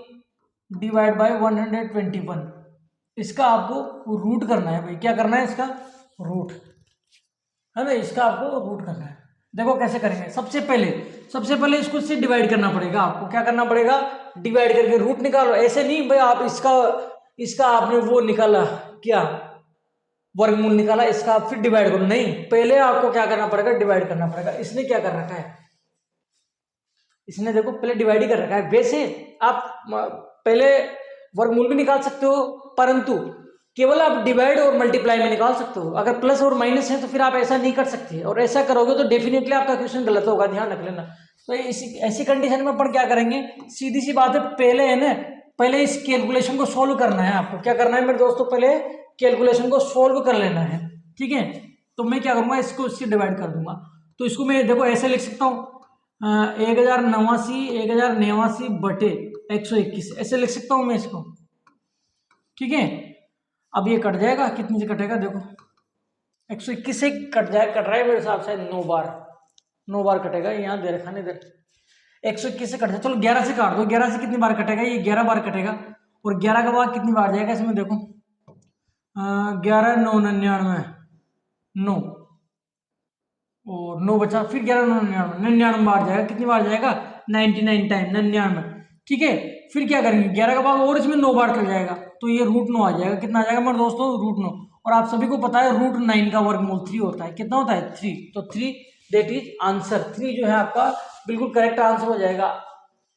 डिवाइड बाई 121, इसका आपको रूट करना है भाई। क्या करना है, इसका रूट, है ना, इसका आपको रूट करना है। देखो कैसे करेंगे, सबसे पहले इसको से डिवाइड करना पड़ेगा आपको। क्या करना पड़ेगा, डिवाइड करके रूट निकालो। ऐसे नहीं भाई आप इसका आपने वो निकाला, क्या वर्गमूल निकाला, इसका आप फिर डिवाइड करो, नहीं, पहले आपको क्या करना पड़ेगा, डिवाइड करना पड़ेगा। इसने क्या कर रखा है, इसने देखो पहले डिवाइड ही कर रखा है। वैसे आप पहले वर्गमूल भी निकाल सकते हो, परंतु केवल आप डिवाइड और मल्टीप्लाई में निकाल सकते हो। अगर प्लस और माइनस है तो फिर आप ऐसा नहीं कर सकते, और ऐसा करोगे तो डेफिनेटली आपका क्वेश्चन गलत होगा, ध्यान रख लेना। तो ऐसी कंडीशन में अपन क्या करेंगे, सीधी सी बात है, पहले है ना, पहले इस कैलकुलेशन को सोल्व करना है आपको। क्या करना है मेरे दोस्तों, पहले कैलकुलेशन को सोल्व कर लेना है, ठीक है। तो मैं क्या करूंगा, इसको इससे डिवाइड कर दूंगा। तो इसको मैं देखो ऐसे लिख सकता हूँ, 1089 बटे 121, ऐसे लिख सकता हूँ मैं इसको, ठीक है। अब ये कट जाएगा, कितने से कटेगा, देखो 121 से कट रहा है मेरे हिसाब से 9 बार कटेगा। यहाँ दे रखा नहीं, इधर 121 से कट जाए, चलो 11 से काट दो। 11 से कितनी बार कटेगा, ये 11 बार कटेगा। और 11 का बाद कितनी बार जाएगा इसमें, देखो 11 9 99 9, और 9 बचा, फिर 11 9 99 बार जाएगा। कितनी बार जाएगा, 99 टाइम 99, ठीक है। फिर क्या करेंगे, 11 का बाद और इसमें 9 बार चल जाएगा, तो ये √9 आ जाएगा। कितना आ जाएगा मेरे दोस्तों, √9। और आप सभी को पता है √9 का वर्गमूल 3 होता है। कितना होता है? 3। तो 3 दैट इज आंसर। 3 जो है आपका बिल्कुल करेक्ट आंसर हो जाएगा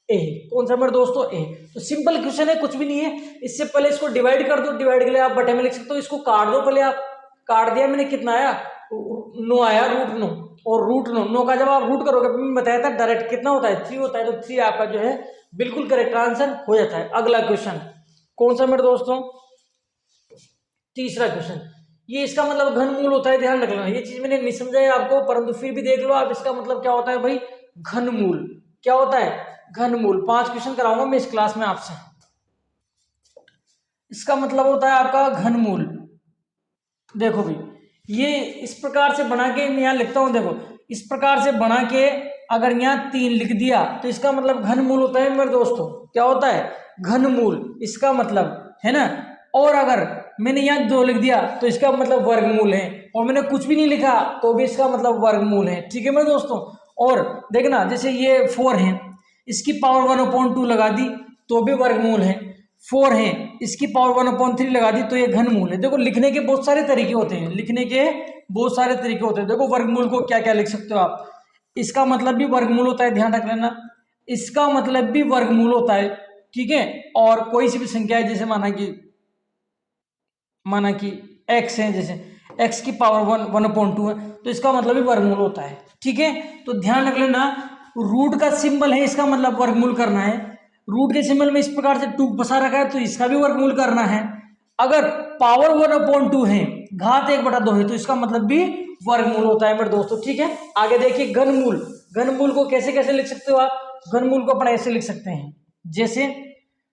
ए। कौन सा मेरे दोस्तों? ए। तो सिंपल क्वेश्चन है, कुछ भी नहीं है। इससे पहले इसको डिवाइड कर दो, डिवाइड के लिए आप बटे में लिख सकते हो, इसको काट दो। पहले आप काट दिया मैंने, कितना आया? 9 आया, √9। और √9 का जब आप रूट करोगे, मैंने बताया था डायरेक्ट कितना होता है? 3 होता है। तो 3 आपका जो है बिल्कुल करेक्ट आंसर हो जाता है। अगला क्वेश्चन कौन सा मेरे दोस्तों? तीसरा क्वेश्चन। ये इसका मतलब घनमूल होता है, ध्यान रखना। ये चीज मैंने नहीं समझाई आपको, परंतु फिर भी देख लो आप। इसका मतलब क्या होता है भाई? घनमूल। क्या होता है? घनमूल। 5 क्वेश्चन कराऊंगा मैं इस क्लास में आपसे। इसका मतलब होता है आपका घनमूल। देखो भाई, ये इस प्रकार से बना के मैं यहाँ लिखता हूं। देखो, इस प्रकार से बना के अगर यहाँ 3 लिख दिया तो इसका मतलब घनमूल होता है मेरे दोस्तों। क्या होता है? घनमूल। इसका मतलब है ना। और अगर मैंने यहाँ 2 लिख दिया तो इसका मतलब वर्गमूल है, और मैंने कुछ भी नहीं लिखा तो भी इसका मतलब वर्गमूल है। ठीक है मेरे दोस्तों। और देखना, जैसे ये 4 है, इसकी पावर 1/2 लगा दी तो भी वर्गमूल है। 4 है, इसकी पावर 1/3 लगा दी तो ये घनमूल है। देखो, लिखने के बहुत सारे तरीके होते हैं, लिखने के बहुत सारे तरीके होते हैं। देखो, वर्गमूल को क्या क्या लिख सकते हो आप। इसका मतलब भी वर्गमूल होता है, ध्यान रख लेना। इसका मतलब भी वर्गमूल होता है, ठीक है। और कोई सी भी संख्या है, जैसे माना कि x है, जैसे x की पावर 1/2 है, तो इसका मतलब भी वर्गमूल होता है। ठीक है, तो ध्यान रख लेना। रूट का सिंबल है, इसका मतलब वर्गमूल करना है। रूट के सिंबल में इस प्रकार से 2 बसा रखा है, तो इसका भी वर्गमूल करना है। अगर पावर 1/2 है, घात 1/2 है, तो इसका मतलब भी वर्गमूल होता है मेरे दोस्तों। ठीक है, आगे देखिए घनमूल। घनमूल को कैसे कैसे लिख सकते हो आप? घनमूल को अपन ऐसे लिख सकते हैं, जैसे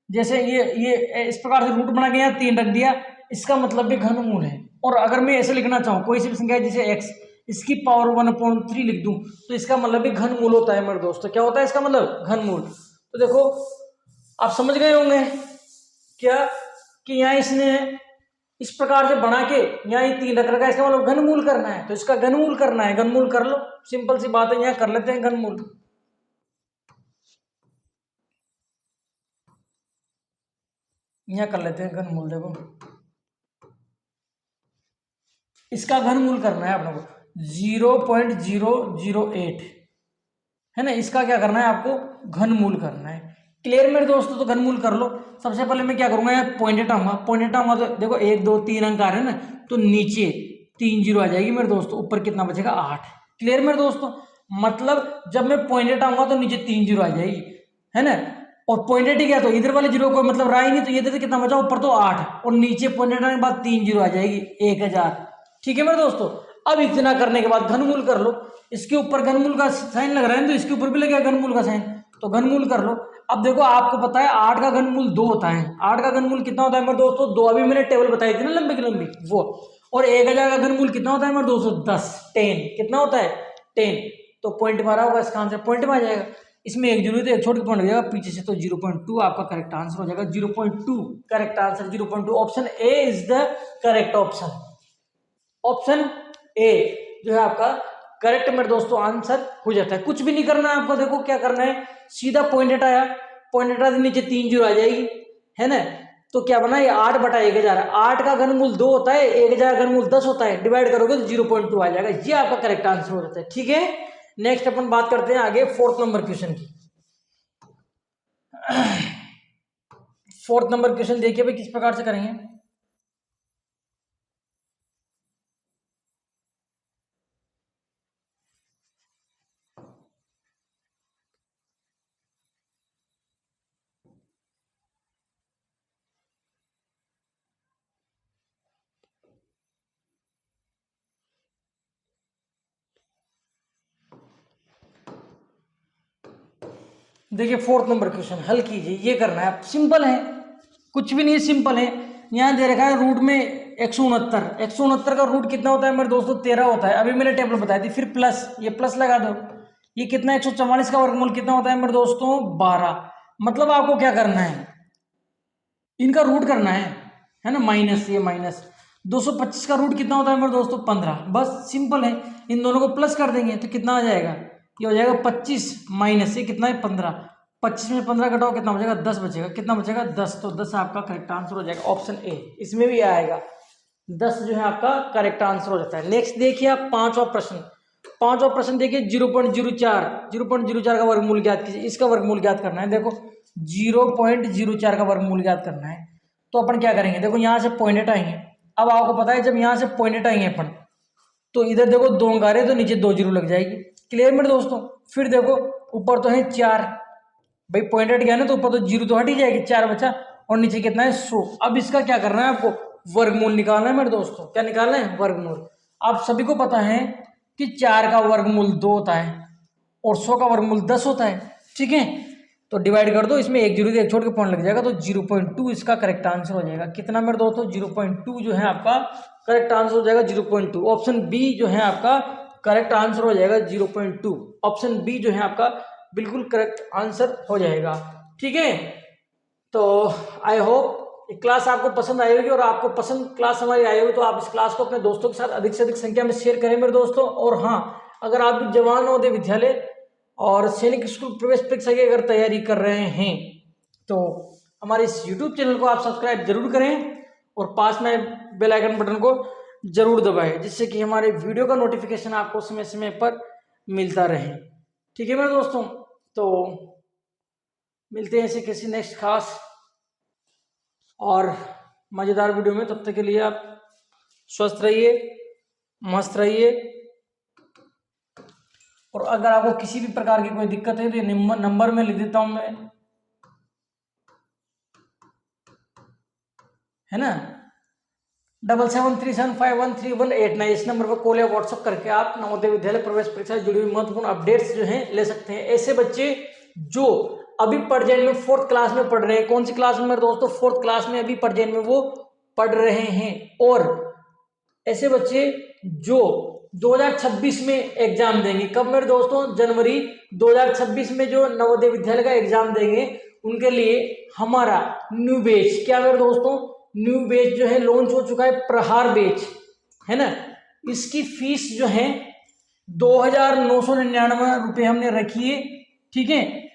जैसे ये इस प्रकार से रूट बना के यहाँ 3 रख दिया, इसका मतलब भी घनमूल है। और अगर मैं ऐसे लिखना चाहूँ, कोई सी भी संख्या जैसे x, इसकी पावर 1/3 लिख दूं, तो इसका मतलब भी घनमूल होता है मेरे दोस्तों। क्या होता है इसका मतलब? घनमूल। तो देखो, आप समझ गए होंगे क्या कि यहाँ इसने इस प्रकार से बना के यहाँ ये 3 रख रखा है, इसका मतलब घनमूल करना है। तो इसका घनमूल करना है, घनमूल कर लो। सिंपल सी बात है, यहाँ कर लेते हैं घनमूल। यहाँ कर लेते हैं घनमूल। देखो, इसका घनमूल करना है अपने को 0.008 है ना। इसका क्या करना है आपको? घनमूल करना है। क्लियर मेरे दोस्तों? तो घनमूल कर लो। सबसे पहले मैं क्या करूंगा, यहाँ पॉइंट हटाऊंगा। पॉइंट हटाऊंगा तो देखो 1 2 3 अंक आ रहे हैं ना, तो नीचे 3 0 आ जाएगी मेरे दोस्तों, ऊपर कितना बचेगा? 8। क्लियर मेरे दोस्तों? मतलब जब मैं पॉइंट हटाऊंगा तो नीचे 3 0 आ जाएगी, है ना। और पॉइंट हट गया तो इधर वाले 0 को मतलब रहा ही नहीं, तो ये कितना बचा? ऊपर तो 8, और नीचे पॉइंट हटाने के बाद 3 0 आ जाएगी, 1000। ठीक है मेरे दोस्तों। अब इतना करने के बाद घनमूल कर लो। इसके ऊपर घनमूल का साइन लग रहा है, तो इसके ऊपर भी लगेगा घनमूल का साइन, तो घनमूल कर लो। अब देखो, आपको पता है 8 का घनमूल 2 होता है। 8 का घनमूल कितना होता है मेरे दोस्तों? 2। अभी मैंने टेबल बताई थी ना, लंबी की लंबी, वो। और 1000 का घनमूल कितना होता है मेरे दोस्तों? 10। 10 कितना होता है? 10। तो पॉइंट मारा होगा, इसका आंसर पॉइंट में आ जाएगा। इसमें एक जरूरत है, एक छोटी पॉइंट हो जाएगा पीछे से, तो 0.2 आपका करेक्ट आंसर हो जाएगा। 0.2 correct answer, 0.2। Option A is the correct option. Option A जो है आपका करेक्ट मेरे दोस्तों आंसर हो जाता है। कुछ भी नहीं करना है आपको। देखो क्या करना है, सीधा पॉइंट हटाया, पॉइंट हटा नीचे 3 0 आ जाएगी, है ना। तो क्या बना, ये 8/1000। 8 का घनमूल 2 होता है, 1000 का घनमूल 10 होता है, डिवाइड करोगे तो 0.2 आ जाएगा। ये आपका करेक्ट आंसर हो जाता है। ठीक है, नेक्स्ट अपन बात करते हैं आगे 4th नंबर क्वेश्चन की। 4th नंबर क्वेश्चन देखिए भाई, किस प्रकार से करेंगे। देखिए 4th नंबर क्वेश्चन हल कीजिए। ये करना है, सिंपल है, कुछ भी नहीं है, सिंपल है। यहाँ दे रखा है रूट में 169। 169 का रूट कितना होता है मेरे दोस्तों? 13 होता है। अभी मैंने टेबल बताई थी। फिर प्लस, ये प्लस लगा दो। ये कितना? 144 का वर्गमूल कितना होता है मेरे दोस्तों? 12। मतलब आपको क्या करना है, इनका रूट करना है ना। माइनस, ये माइनस 225 का रूट कितना होता है मेरे दोस्तों? 15। बस सिंपल है। इन दोनों को प्लस कर देंगे तो कितना आ जाएगा? ये हो जाएगा 25 माइनस ये कितना है? 15। 25 में 15 घटाओ, कितना बचेगा? 10 बचेगा। कितना बचेगा? 10। तो 10 आपका करेक्ट आंसर हो जाएगा, ऑप्शन ए। इसमें भी आएगा 10 जो है आपका करेक्ट आंसर हो जाता है। नेक्स्ट देखिए आप पांचवा प्रश्न देखिए 0.04 का वर्गमूल ज्ञात कीजिए। इसका वर्गमूल ज्ञात करना है। देखो 0.04 का वर्गमूल ज्ञात करना है तो अपन क्या करेंगे, देखो यहाँ से पॉइंट हटाएंगे। अब आपको पता है जब यहाँ से पॉइंट हटाएंगे अपन तो इधर देखो 2 अंक आ रहे तो नीचे 2 जीरो लग जाएगी। क्लियर मेरे दोस्तों। फिर देखो ऊपर तो है 4, भाई पॉइंट हट गया ना तो ऊपर तो जीरो तो हट ही जाएगी, 4 बचा और नीचे कितना है 100। अब इसका क्या करना है, आपको वर्गमूल निकालना है मेरे दोस्तों। क्या निकालना है, वर्गमूल। आप सभी को पता है कि 4 का वर्गमूल 2 होता है और 100 का वर्गमूल 10 होता है। ठीक है, तो डिवाइड कर दो, इसमें एक जीरो एक छोड़ के पॉइंट लग जाएगा तो 0.2 इसका करेक्ट आंसर हो जाएगा। कितना मेरे दोस्तों, 0.2 जो है आपका करेक्ट आंसर हो जाएगा 0.2। ऑप्शन बी जो है आपका करेक्ट आंसर हो जाएगा 0.2। ऑप्शन बी जो है आपका बिल्कुल करेक्ट आंसर हो जाएगा। ठीक है, तो आई होप क्लास आपको पसंद आई होगी और आपको पसंद क्लास हमारी आई होगी तो आप इस क्लास को अपने दोस्तों के साथ अधिक से अधिक संख्या में शेयर करें मेरे दोस्तों। और हाँ, अगर आप भी जवान नवोदय विद्यालय और सैनिक स्कूल प्रवेश परीक्षा की अगर तैयारी कर रहे हैं तो हमारे इस यूट्यूब चैनल को आप सब्सक्राइब जरूर करें और पास में बेल आइकन बटन को जरूर दबाएं जिससे कि हमारे वीडियो का नोटिफिकेशन आपको समय समय पर मिलता रहे। ठीक है मेरे दोस्तों, तो मिलते हैं ऐसे किसी नेक्स्ट खास और मज़ेदार वीडियो में। तब तक के लिए आप स्वस्थ रहिए, मस्त रहिए और अगर आपको किसी भी प्रकार की कोई दिक्कत है तो ये नंबर में लिख देता हूं मैं, है ना, 7737513189। इस नंबर पर कॉल या व्हाट्सअप करके आप नवोदय विद्यालय प्रवेश परीक्षा से जुड़ी हुई महत्वपूर्ण अपडेट्स जो हैं ले सकते हैं। ऐसे बच्चे जो अभी प्रेजेंट में 4th क्लास में पढ़ रहे हैं, कौन सी क्लास में मेरे दोस्तों, 4th क्लास में अभी प्रेजेंट में वो पढ़ रहे हैं। और ऐसे बच्चे जो 2026 में एग्जाम देंगे, कब मेरे दोस्तों, जनवरी 2026 में जो नवोदय विद्यालय का एग्जाम देंगे उनके लिए हमारा न्यू बैच, क्या मेरे दोस्तों, न्यू बैच जो है लॉन्च हो चुका है, प्रहार बैच, है ना। इसकी फीस जो है 2,999 रुपये हमने रखी है। ठीक है,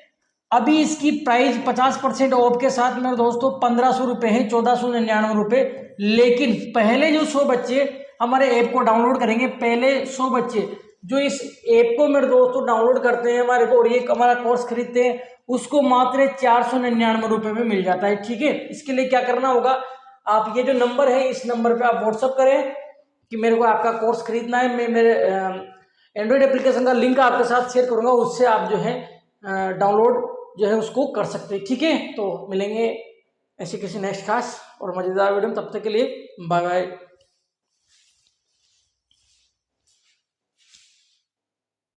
अभी इसकी प्राइस 50% ऑफ के साथ मेरे दोस्तों 1,500 रुपये है, 1,499 रुपये। लेकिन पहले जो 100 बच्चे हमारे ऐप को डाउनलोड करेंगे, पहले 100 बच्चे जो इस ऐप को मेरे दोस्तों डाउनलोड करते हैं हमारे को और ये हमारा कोर्स खरीदते हैं, उसको मात्र 499 रुपये में मिल जाता है। ठीक है, इसके लिए क्या करना होगा, आप ये जो नंबर है इस नंबर पे आप व्हाट्सअप करें कि मेरे को आपका कोर्स खरीदना है, मैं मेरे एंड्रॉइड एप्लीकेशन का लिंक आपके साथ शेयर करूंगा, उससे आप जो है डाउनलोड जो है उसको कर सकते हैं। ठीक है, तो मिलेंगे ऐसे किसी नेक्स्ट खास और मजेदार वीडियो में, तब तक के लिए बाय बाय।